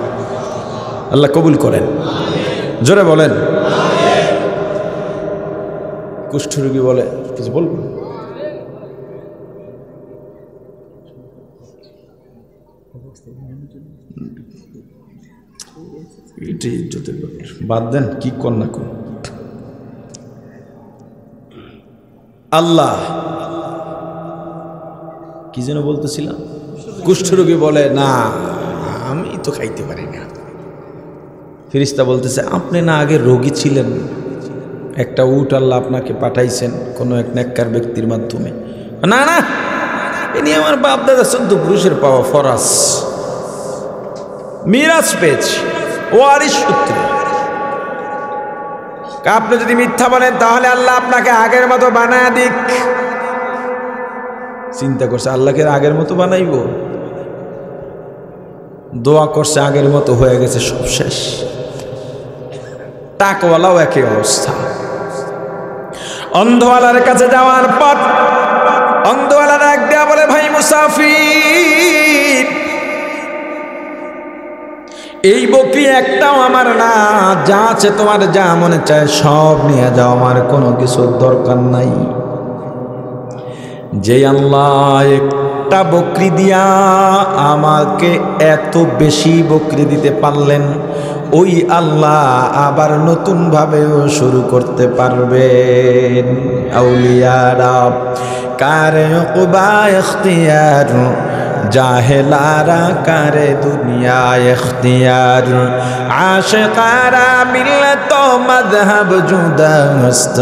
আল্লাহ কবুল করেন, জোরে বলেন। কুষ্ঠরোগী বলে কিছু বলবো? এটাই ইজ্জতের ব্যাপার, বাদ দেন, কি কর না কর। আল্লাহ কি যেন বলতেছিলাম, কুষ্ঠরোগী বলে না আমি তো খাইতে পারি না। ফেরেশতা বলতেছে আপনি না আগে রোগী ছিলেন, একটা উট আল্লাহ আপনাকে পাঠাইছেন কোনো এক নেককার ব্যক্তির মাধ্যমে। না না, ইনি আমার বাপ দাদা 14 পুরুষের পাওয়া ফরাস, মিরাজ পেয়েছি ওয়ারিশ সূত্রে। আপনি যদি মিথ্যা বলেন তাহলে আল্লাহ আপনাকে আগের মতো বানায় দিক। চিন্তা করছে আল্লাহকে আগের মতো বানাইব, দোয়া করছে আগের মতো হয়ে গেছে, সব শেষ। টাকওয়ালাও একই অবস্থা। অন্ধওয়ালার কাছে যাওয়ার পর অন্ধওয়ালারা এক দেয়া বলে ভাই মুসাফির, এই বকরি একটাও আমার না, যা আছে তোমার যা মনে চায় সব নিয়ে যাও, আমার কোনো কিছুর দরকার নাই। যে আল্লাহ একটা বকরি দিয়া আমাকে এত বেশি বকরি দিতে পারলেন, ওই আল্লাহ আবার নতুন ভাবেও শুরু করতে পারবেন। আউলিয়ারা কারে উকবা ইখতিয়ার, জাহেলারা কারে দুনিয়া ইখতিয়ার, আশিকারা মিল্লাত মাযহাব জুদাস্ত,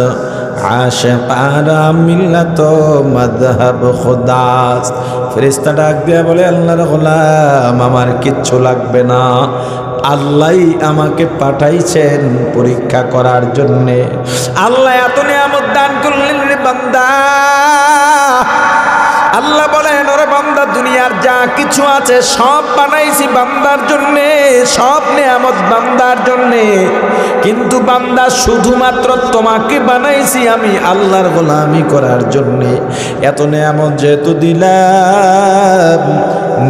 আশিকারা মিল্লাত মাযহাব খুদাস্ত। ফেরেশতা ডাক দিয়ে বলে আল্লাহর গোলাম আমার কিচ্ছু লাগবে না, আল্লাহই আমাকে পাঠাইছেন পরীক্ষা করার জন্যে। আল্লাহ এত নিয়ামত দান করলেন রে বান্দা। আল্লাহ বলেন ওরে বান্দা দুনিয়ার যা কিছু আছে সব বানাইছি বান্দার জন্যে, সব নিয়ামত বান্দার জন্যে, কিন্তু বান্দা শুধুমাত্র তোমাকে বানাইছি আমি আল্লাহর গোলামি করার জন্যে। এত নিয়ামত যেহেতু দিলাম,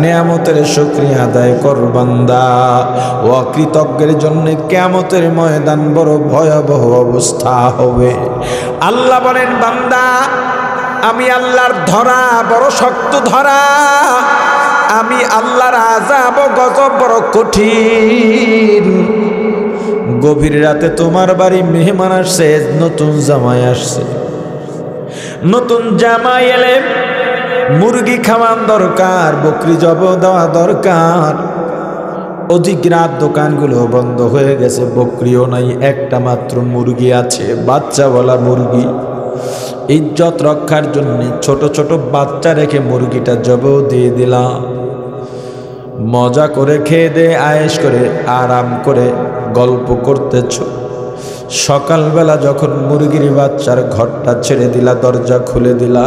নিয়ামতের শুকরিয়া আদায় কর বান্দা। অকৃতজ্ঞের জন্য কিয়ামতের ময়দান বড় ভয়াবহ অবস্থা হবে। আল্লাহ বলেন, বান্দা আমি আল্লাহর ধরা বড় শক্ত ধরা, আমি আল্লাহর আযাব গজব বড় কঠিন। গভীর রাতে তোমার বাড়ি মেহমান আসছে, নতুন জামাই আসছে। নতুন জামাই এলে মুরগি খাওয়ান দরকার, বকরি জব দেওয়া দরকার। অধিক রাত দোকানগুলো বন্ধ হয়ে গেছে, বকরিও নাই, একটা মাত্র মুরগি আছে, বাচ্চাওয়ালা মুরগি। ইজ্জত রক্ষার জন্য ছোট ছোট বাচ্চা রেখে মুরগিটা জব দিয়ে দিলাম। মজা করে খেয়ে দে, আয়েশ করে আরাম করে গল্প করতেছ। সকালবেলা যখন মুরগির বাচ্চার ঘরটা ছেড়ে দিলা, দরজা খুলে দিলা,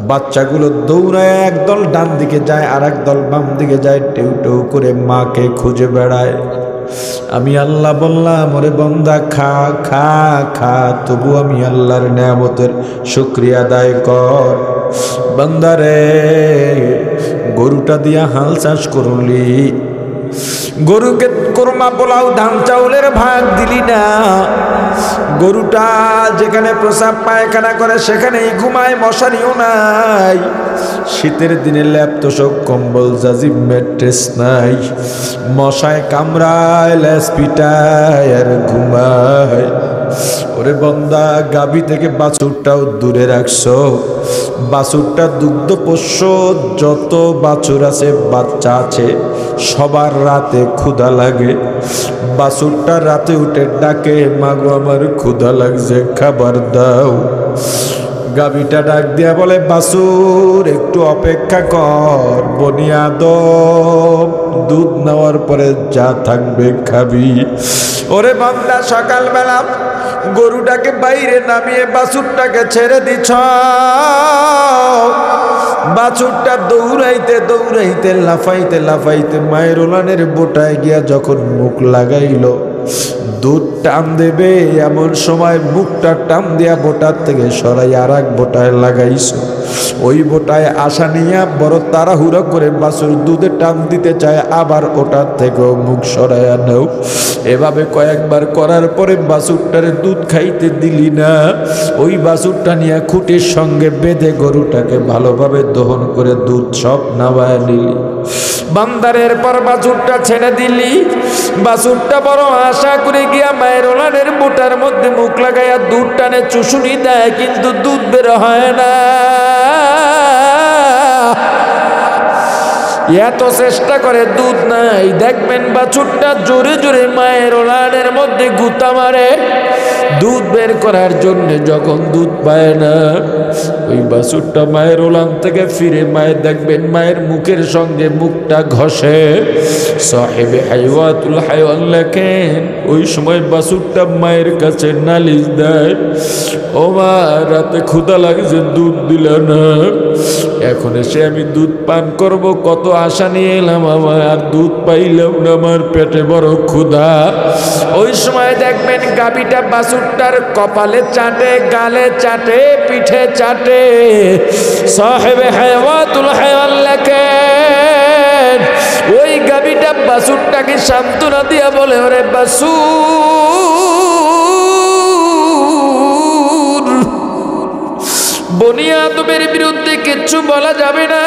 বাচ্চাগুলো দৌড়ায় একদল ডান দিকে যায় আর একদল বাম দিকে যায়, টেউ টেউ করে মাকে খুঁজে বেড়ায়। আমি আল্লাহ বললাম, ওরে বান্দা খা খা খা, তবু আমি আল্লাহর নিয়ামতের শুকরিয়া আদায় কর। বান্দারে গরুটা দিয়া হাল চাষ করলি, গরুকে কোরমা পোলাও ধান চাউলের ভাগ দিলি না। গরুটা যেখানে প্রসাব পায়খানা করে সেখানেই ঘুমায়, মশারিও নাই। শীতের দিনে ল্যাপ তোষক কম্বল জাজিম ম্যাট্রেস নাই, মশায় কামড়ায়, ল্যাস পিটায় আর ঘুমায়। ওরে বান্দা, গাভী থেকে বাছুরটাও দূরে রাখছো। বাছুরটা দুগ্ধ পোষ্য, যত বাছুর আছে বাচ্চা আছে সবার রাতে ক্ষুধা লাগে। বাছুরটা রাতে উঠে ডাকে, মাগো আমার ক্ষুধা লাগছে, খাবার দাও। গাভীটা ডাক দিয়া বলে, বাছুর একটু অপেক্ষা কর, বনিয়াদম দুধ নেওয়ার পরে যা থাকবে খাবি। ওরে বান্দা, সকালবেলা গরুটাকে বাইরে নামিয়ে বাছুরটাকে ছেড়ে দিছ। বাছুরটা দৌড়াইতে দৌড়াইতে লাফাইতে লাফাইতে মায়ের ওলানের বোটায় গিয়া যখন মুখ লাগাইল, দুধ টান দেবে এমন সময় মুখটা টান দিয়া বোটার থেকে সরাই আর এক বোটায় লাগাইছো। ওই বোটায় আশা নিয়ে বড় তাড়াহুড়ো করে বাছুর দুধে টান দিতে চায়, আবার ওটার থেকেও মুখ সরাইয়া নাও। এভাবে কয়েকবার করার পরে বাছুরটারে দুধ খাইতে দিলি না। ওই বাছুরটা নিয়ে খুঁটির সঙ্গে বেঁধে গরুটাকে ভালোভাবে দহন করে দুধ সব নামায় নিলি। বান্দারের পর বাছুরটা ছেড়ে দিলি। বাছুরটা বড় আশা করে গিয়া মায়ের ওলানের বুটার মধ্যে মুখ লাগাইয়া দুধ টানে চুষুনি দেয়, কিন্তু দুধ বের হয় না। এত চেষ্টা করে দুধ নাই। দেখবেন বাছুরটা জোরে জোরে মায়ের ওলানের মধ্যে গুতা মারে দুধ বের করার জন্য। যখন দুধ পায় না, ওই বাছুরটা মায়ের ওলান থেকে ফিরে মায়ের দেখবেন মায়ের মুখের সঙ্গে মুখটা ঘষে। সাহেবে হাইওয়াতুল হাইওয়ান লেখেন, ওই সময় বাছুরটা মায়ের কাছে নালিশ দেয়, ও মা, রাতে ক্ষুধা লাগছে, দুধ দিল না। এখন এসে আমি দুধ পান করব, কত আশা নিয়ে এলাম, আমার আর দুধ পাইলাম না, আমার পেটে বড় ক্ষুধা। ওই সময় দেখবেন গাভীটা বাছুরটার কপালে চাটে, গালে চাটে, পিঠে চাটে। সাহেবে হাইওয়াতুল হাইওয়ান লেখেন, ওই গাভীটা বাছুরটাকে সান্ত্বনা দিয়া বলে, ওরে বাছুর, বনি আদমের বিরুদ্ধে কিচ্ছু বলা যাবে না।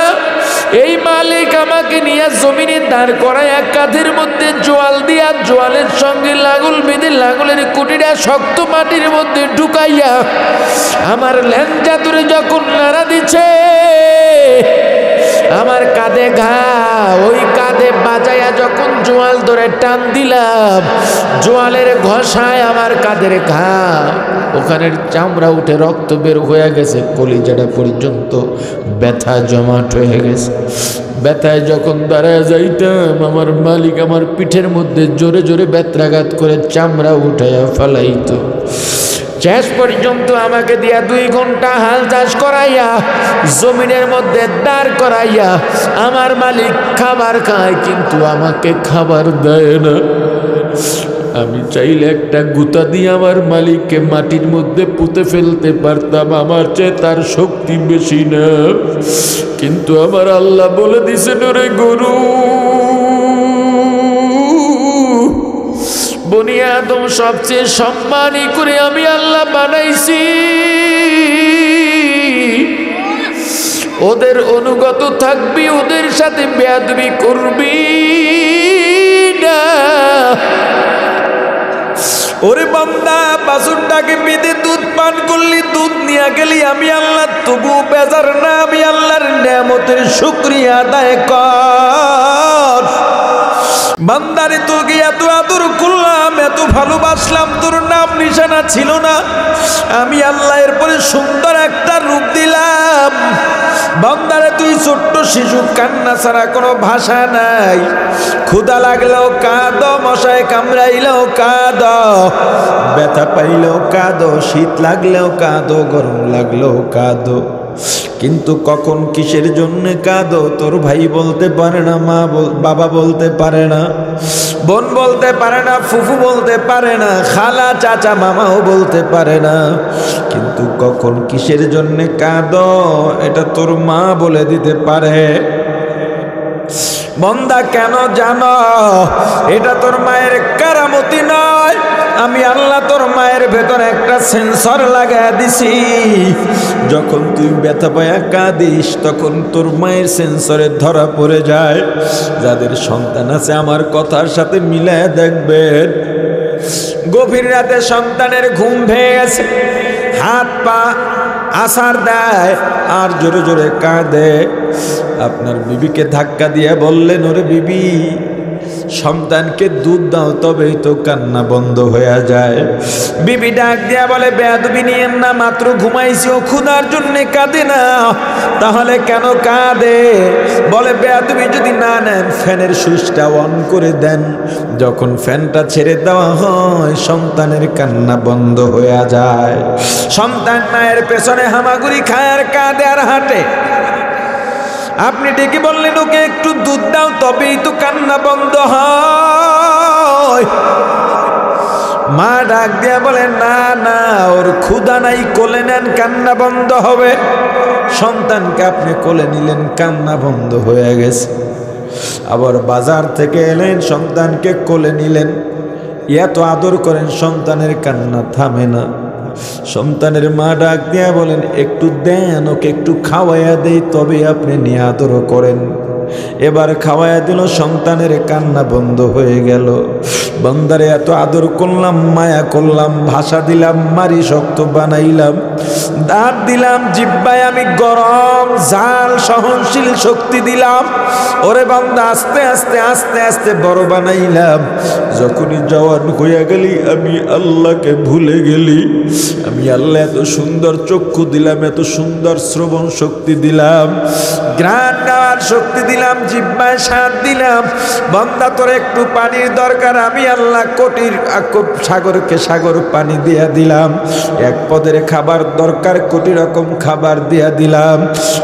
এই মালিক আমাকে নিয়ে জমিনে দাঁড় করায় এক কাঁধের মধ্যে জোয়াল দিয়া, জোয়ালের সঙ্গে লাঙল বেঁধে লাঙলের কুটিটা শক্ত মাটির মধ্যে ঢুকাইয়া আমার ল্যাঞ্জা ধরে যখন নাড়া দিচ্ছে, আমার কাঁধে ঘা, ওই কাঁধে বাজাইয়া যখন জোয়াল ধরে টান দিলাম, জোয়ালের ঘষায় আমার কাঁধের ঘা, ওখানের চামড়া উঠে রক্ত বের হয়ে গেছে, কলিজাটা পর্যন্ত ব্যথা জমাট হয়ে গেছে। ব্যথায় যখন দাঁড়ায় যাইতাম, আমার মালিক আমার পিঠের মধ্যে জোরে জোরে ব্যত্রাঘাত করে চামড়া উঠাইয়া ফেলাইত। শেষ পর্যন্ত আমাকে দিয়া 2 ঘন্টা হাল চাষ করাইয়া জমিনের মধ্যে দাঁড় করাইয়া আমার মালিক খাবার খায়, কিন্তু আমাকে খাবার দেয় না। আমি চাইলে একটা গুতা দিয়ে আমার মালিককে মাটির মধ্যে পুঁতে ফেলতে পারতাম, আমার চেয়ে তার শক্তি বেশি না। কিন্তু আমার আল্লাহ বলে দিছেন, ওরে গরু, বনি আদম সবচেয়ে সম্মানী করে আমি আল্লাহ বানাইছি, ওদের অনুগত থাকবি, ওদের সাথে বেয়াদবি করবি না। ওরে বান্দা, বাছুরটাকে বেঁধে দুধ পান করলি, দুধ নিয়ে গেলি, আমি আল্লাহ তবু বেজার না, আমি আল্লাহর নেয়ামতের শুকরিয়া আদায় কর। বান্দারে তোকে এত আদর করলাম, এত ভালোবাসলাম, তোর নাম নিশানা ছিল না, আমি আল্লাহ এরপরে সুন্দর একটা রূপ দিলাম। বান্দারে তুই ছোট্ট শিশু, কান্না ছাড়া কোনো ভাষা নাই, ক্ষুধা লাগলেও কাঁদ, মশায় কামড়াইলেও কাঁদ, ব্যথা পাইলেও কাঁদ, শীত লাগলেও কাঁদ, গরম লাগলেও কাঁদ। কিন্তু কখন কিসের জন্য কাঁদো তোর ভাই বলতে পারে না, বাবা বলতে পারে না, বোন বলতে পারে না, ফুফু বলতে পারে না, খালা চাচা মামাও বলতে পারে না। কিন্তু কখন কিসের জন্য কাঁদো এটা তোর মা বলে দিতে পারে। বন্দা কেন জানো? এটা তোর মায়ের কারামতি নয়, আমি আল্লাহ তোর মায়ের ভেতর একটা সেন্সর লাগায় দিছি। যখন তুই ব্যথা পায়া কাঁদিস তখন তোর মায়ের সেন্সরে ধরা পড়ে যায়। যাদের সন্তান আছে আমার কথার সাথে মিলায় দেখবেন, গভীর রাতে সন্তানের ঘুম ভেঙে গেছে, হাত পা আছার দেয় আর জোরে জোরে কাঁদে। আপনার বিবিকে ধাক্কা দিয়ে বললেন, ওরে বিবি, সন্তানকে দুধ দাও, তবেই তো কান্না বন্ধ হয়ে যায়। বিবি ডাক দিয়া বলে, বেয়াদবি নিয়েন না, মাত্র ঘুমাইছি, ও ক্ষুধার জন্য কাঁদে না, তাহলে কেন কাঁদে? বলে, বেয়াদবি যদি না নেন ফ্যানের সুইচটা অন করে দেন, যখন ফ্যানটা ছেড়ে দেওয়া হয় সন্তানের কান্না বন্ধ হয়ে যায়। সন্তান মায়ের পেছনে হামাগুড়ি খায় আর কাঁদে আর হাঁটে। আপনি ডেকে বললেন, ওকে একটু দুধ দাও, তবেই তো কান্না বন্ধ হয়। মা ডাক দিয়া বলে, না না, ওর ক্ষুধা নাই, কোলে নেন, কান্না বন্ধ হবে। সন্তানকে আপনি কোলে নিলেন, কান্না বন্ধ হয়ে গেছে। আবার বাজার থেকে এলেন, সন্তানকে কোলে নিলেন, এত আদর করেন, সন্তানের কান্না থামে না। সন্তানের মা ডাক দিয়া বলেন, একটু দেন, ওকে একটু খাওয়াইয়া দেই, তবে আপনি নিয়ে আদর করেন। এবার খাওয়াইয়া দিল, সন্তানের কান্না বন্ধ হয়ে গেল। বান্দারে এত আদর করলাম, মায়া করলাম, ভাষা দিলাম, মারি শক্ত বানাইলাম, দাঁত দিলাম, জিহ্বায় আমি গরম ঝাল সহনশীল শক্তি দিলাম। ওরে বান্দা, আস্তে আস্তে আস্তে আস্তে বড় বানাইলাম। যখনই জওয়ান হইয়া গেলি আমি আল্লাহকে ভুলে গেলি। আমি আল্লাহ এত সুন্দর চক্ষু দিলাম, এত সুন্দর শ্রবণ শক্তি দিলাম, ঘ্রাণ নেওয়ার শক্তি দিলাম, জিহ্বায় স্বাদ দিলাম। বান্দা, তোর একটু পানির দরকার, আমি আল্লাহ কোটির সাগরকে সাগর পানি দিয়া দিলাম। এক পদের খাবার দরকার, কোটি রকম খাবার দিয়া দিলাম।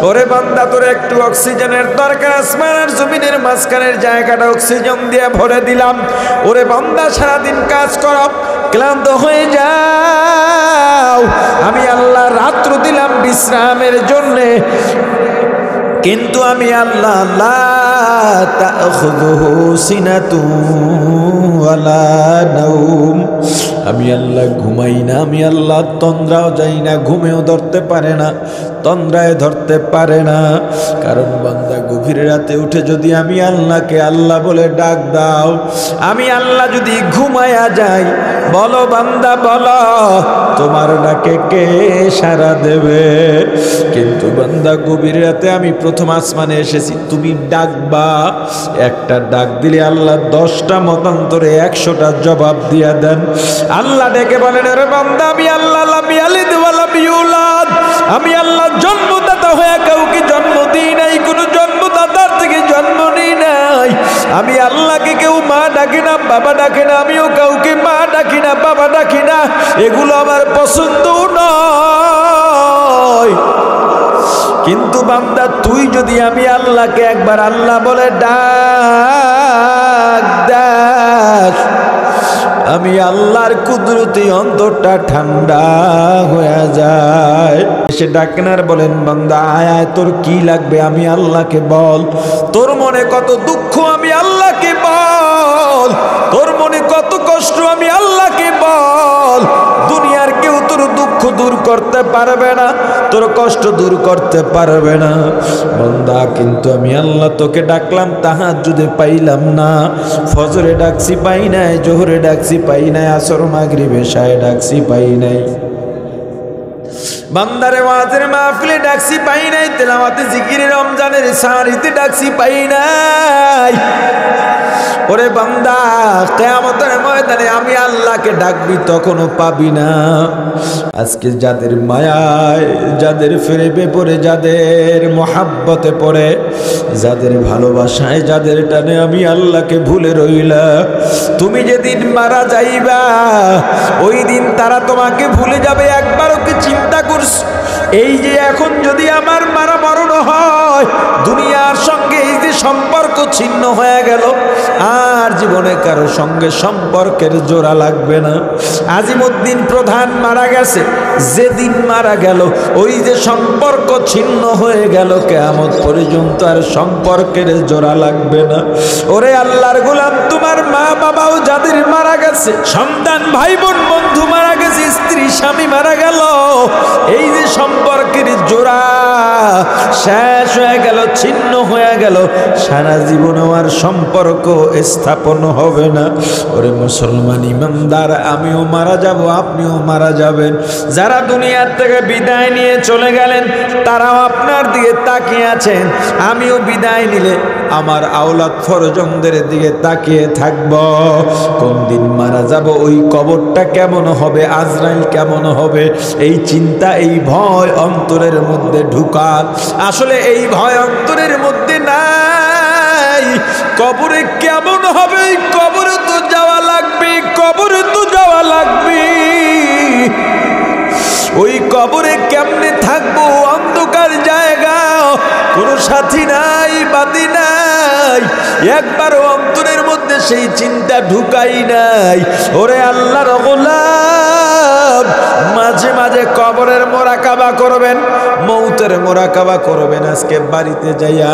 ওরে বান্দা, তোর একটু অক্সিজেনের দরকার, আসমান আর জমিনের মাঝখানের জায়গাটা অক্সিজেন দিয়ে ভরে দিলাম। ওরে বান্দা, সারাদিন কাজ করো, ক্লান্ত হয়ে যাও, আমি আল্লাহ রাত্র দিলাম বিশ্রামের জন্যে। কিন্তু আমি আল্লাহ লা তাখুযুহু সিনাতুন ওয়ালা নাওম, আমি আল্লাহ ঘুমাই না, আমি আল্লাহ তন্দ্রাও যাই না, ঘুমেও ধরতে পারে না, তন্দ্রায় ধরতে পারে না। কারণ বান্দা গভীর রাতে উঠে যদি আমি আল্লাহকে আল্লাহ বলে ডাক দাও, আমি আল্লাহ যদি ঘুমায়া যাই, বলো বান্দা বলো, তোমার ডাকে কে সাড়া দেবে? কিন্তু বান্দা গভীর রাতে আমি প্রথম আসমানে এসেছি, তুমি ডাকবা, একটা ডাক দিলে আল্লাহ 10টা মতান্তরে 100টা জবাব দিয়া দেন। আল্লাহ ডেকে বলেন, রে বান্দা, আমি আল্লাহ লাম ইয়ালিদ ওয়া লাম ইউলাদ, আমি আল্লাহ জন্মদাতা হয়ে কাউকে জন্ম দিই নাই, কোনো জন্মদাতার থেকে জন্ম নিই নাই। আমি আল্লাহকে কেউ মা ডাকে না, বাবা ডাকে না, আমিও কাউকে মা ডাকি না, বাবা ডাকি না, এগুলো আমার পছন্দ নয়। কিন্তু বান্দা, তুই যদি আমি আল্লাহকে একবার আল্লাহ বলে ডাক দাস, আমি আমি আল্লাহর কুদরতি অন্তরটা ঠান্ডা হয়ে যায়। সে ডাকেন আর বলেন, বান্দা আয় আয়, তোর কি লাগবে আমি আল্লাহকে বল, তোর মনে কত দুঃখ আমি আল্লাহকে বল, তোর মনে কত কষ্ট আমি আল্লাহকে বল। দুনিয়ার কেউ তোর দুঃখ দূর করতে পারবে না, তোর কষ্ট দূর করতে পারবে না বান্দা। কিন্তু আমি আল্লাহ তোকে ডাকলাম, তাহাজ্জুদে পাইলাম না, ফজরে ডাকছি পাই নাই, জোহরে ডাকছি পাই নাই, আসর মাগরিব এশায় ডাকছি পাই নাই, বান্দারে ওয়াজের মাহফিলে ডাকছি পাই নাই, তেলাওয়াতে জিকিরে রমজানের সারিতে ডাকছি পাই নাই। ওরে বান্দা, কিয়ামতের ময়দানে আমি আল্লাহকে ডাকবি তখনও পাবি না। আজকে যাদের মায়ায়, যাদের প্রেমে পড়ে, যাদের মহাব্বতে পড়ে, যাদের ভালোবাসায়, যাদের টানে আমি আল্লাহকে ভুলে রইলা, তুমি যেদিন মারা যাইবা ওই দিন তারা তোমাকে ভুলে যাবে। একবারও কি চিন্তা করছো এই যে এখন যদি আমার মারা মরণ হয়, দুনিয়ার সঙ্গে এই যে সম্পর্ক ছিন্ন হয়ে গেল, আর জীবনে কারো সঙ্গে সম্পর্কের জোড়া লাগবে না। আজিমউদ্দিন প্রধান মারা গেছে, যেদিন মারা গেল ওই যে সম্পর্ক ছিন্ন হয়ে গেল, কিয়ামত পর্যন্ত আর সম্পর্কের জোড়া লাগবে না। ওরে আল্লাহর গোলাম, তোমার মা বাবাও যাদের মারা গেছে, সন্তান ভাই বোন বন্ধু মারা গেছে, স্ত্রী স্বামী মারা গেল, এই যে সম্পর্কের জোড়া শেষ হয়ে গেল, ছিন্ন হয়ে গেল, সারা জীবনেও আর সম্পর্ক স্থাপন হবে না। ওরে মুসলমান ইমানদার, আমিও মারা যাব, আপনিও মারা যাবেন। যারা দুনিয়ার থেকে বিদায় নিয়ে চলে গেলেন তারাও আপনার দিকে তাকিয়ে আছেন, আমিও বিদায় নিলে আমার আওলাদ ফরজনদের দিকে তাকিয়ে থাকব। কোন দিন মারা যাব, ওই কবরটা কেমন হবে, আজরাইল কেমন হবে, এই চিন্তা, এই ভয় অন্তরের মধ্যে ঢুকান। আসলে এই ভয় অন্তরের মধ্যে নাই। কবরে কেমন হবে, কবরে তো যাওয়া লাগবে, কবরে তো যাওয়া লাগবে। ওই কবরে কেমনে থাকবো, অন্ধকার জায়গা, কোনো সাথী নাই, বাদী নাই, একবারও অন্তরের মধ্যে সেই চিন্তা ঢুকাই নাই। ওরে আল্লাহর গোলাম, মাঝে মাঝে কবরের মোরাকাবা করবেন, মৌতের মোরাকাবা করবেন। আজকে বাড়িতে যাইয়া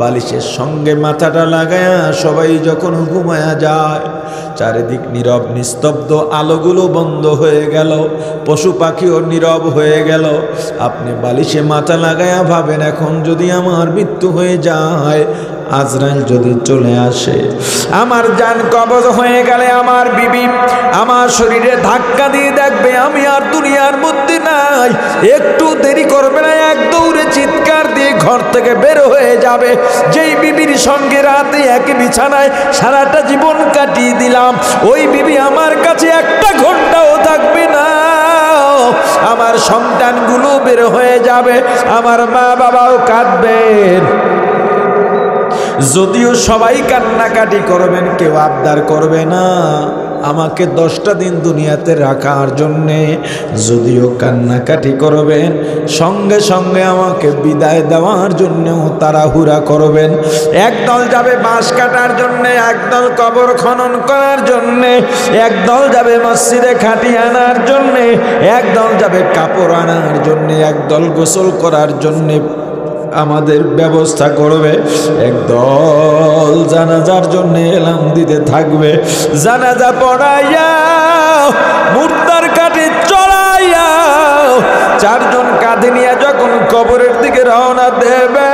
বালিশের সঙ্গে মাথাটা লাগায়া সবাই যখন ঘুমায়া যায়, চারিদিক নীরব নিস্তব্ধ, আলোগুলো বন্ধ হয়ে গেল, পশু পাখিও নীরব হয়ে গেল, আপনি বালিশে মাথা লাগায়া ভাবেন, এখন যদি আমার মৃত্যু হয়ে যায়, আজরাইল যদি চলে আসে, আমার জান কবজ হয়ে গেলে আমার বিবি আমার শরীরে ধাক্কা দিয়ে দেখবে আমি আর দুনিয়ার মধ্যে নাই, একটু দেরি করবে না, এক দৌড়ে চিৎকার দিয়ে ঘর থেকে বের হয়ে যাবে। যেই বিবির সঙ্গে রাতে একই বিছানায় সারাটা জীবন কাটিয়ে দিলাম, ওই বিবি আমার কাছে একটা ঘন্টাও থাকবে না। আমার সন্তানগুলো বের হয়ে যাবে, আমার মা বাবাও কাঁদবেন। যদিও সবাই কান্নাকাটি করবেন, কেউ আবদার করবে না আমাকে 10টা দিন দুনিয়াতে রাখার জন্যে, যদিও কান্নাকাটি করবেন, সঙ্গে সঙ্গে আমাকে বিদায় দেওয়ার জন্যেও তাড়াহুড়া করবেন। একদল যাবে বাঁশ কাটার জন্যে, একদল কবর খনন করার জন্যে, একদল যাবে মসজিদে খাটি আনার জন্যে, একদল যাবে কাপড় আনার জন্যে, একদল গোসল করার জন্যে আমাদের ব্যবস্থা করবে, একদল জানাজার জন্য এলাম দিতে থাকবে। জানাজা পড়াইয়া মুর্দার কাঠে চড়াইয়া 4 জন কাঁধে নিয়ে যখন কবরের দিকে রওনা দেবে,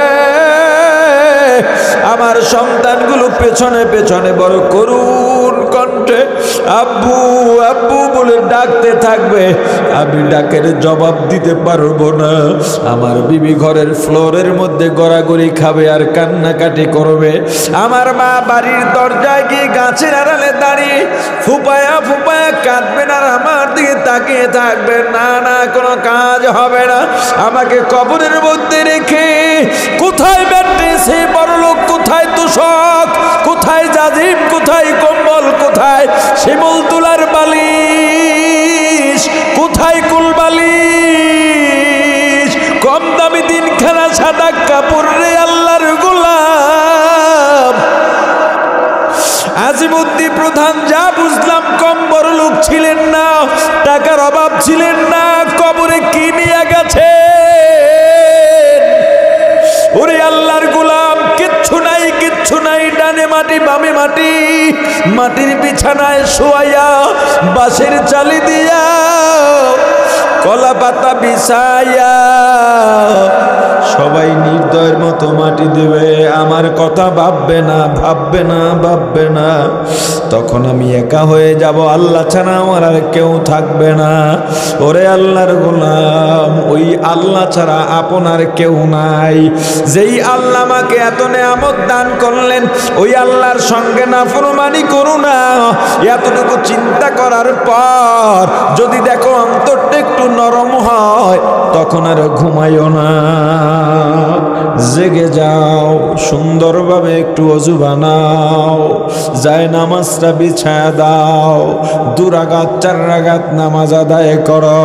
আমার সন্তানগুলো পেছনে পেছনে বড় করুণ কণ্ঠে আব্বু আব্বু বলে ডাকতে থাকবে। আমি ডাকের জবাব দিতে পারবো না। আমার বিবি ঘরের ফ্লোরের মধ্যে গড়াগড়ি খাবে আর কান্নাকাটি করবে। আমার মা বাড়ির দরজায় গিয়ে গাছের আড়ালে দাঁড়িয়ে ফুপায়া ফুপায়া কাঁদবেন আর আমার দিকে তাকিয়ে থাকবে। না না, কোনো কাজ হবে না। আমাকে কবরের মধ্যে রেখে কোথায় ব্যাট্রেসে বড়লোক, কোথায় তোষক, কোথায় জাজিম, কোথায় কম্বল, কোথায় শিমুল তুলার বালিশ, কোথায় কুল বালিশ, কম দামি দিনখানা সাদা কাপড় রে আল্লাহর গোলাম। আজিমউদ্দিন হাজি প্রধান যা বুঝলাম কম বড় লোক ছিলেন না, টাকার অভাব ছিলেন না। কবরে কি নিয়ে গেছে? ওরে আল্লাহর গোলাম, কিচ্ছু নাই, কিচ্ছু নাই। ডানে মাটি বামে মাটি, মাটির বিছানায় শোয়াইয়া বাঁশের চালি দিয়া কলা পাতা বিছাইয়া সবাই নির্দয়ের মতো মাটি দিবে। আমার কথা ভাববে না, ভাববে না, ভাববে না। তখন আমি একা হয়ে যাব, আল্লাহ ছাড়া আমার আর কেউ থাকবে না। ওরে আল্লাহর গোলাম, ওই আল্লাহ ছাড়া আপনার কেউ নাই। যেই আল্লাহ আমাকে এত নেয়ামত দান করলেন, ওই আল্লাহর সঙ্গে নাফরমানি করো না। এতটুকু চিন্তা করার পর যদি দেখো অন্তরটা একটু নরম হয়, তখন আর ঘুমাইও না, জেগে যাও, সুন্দরভাবে একটু অজু বানাও, যায় নামাজটা বিছায়া দাও, 2 রাকাত 4 রাকাত নামাজ আদায় করো,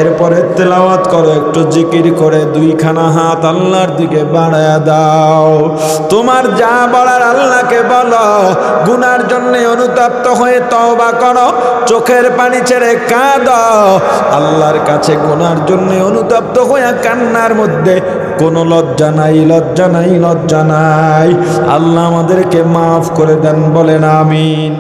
এরপরে তেলাওয়াত করো, একটু জিকির করে 2খানা হাত আল্লাহর দিকে বাড়ায়া দাও। তোমার যা বলার আল্লাহকে বলো, গুনার জন্য অনুতপ্ত হয়ে তওবা করো, চোখের পানি ছেড়ে কাঁদো। আল্লাহর কাছে গুনার জন্য অনুতপ্ত হয়ে কান্নার মধ্যে কোনো লজ্জা নাই, লজ্জা নাই, লজ্জা নাই। আল্লাহ আমাদেরকে মাফ করে দেন, বলেন আমিন।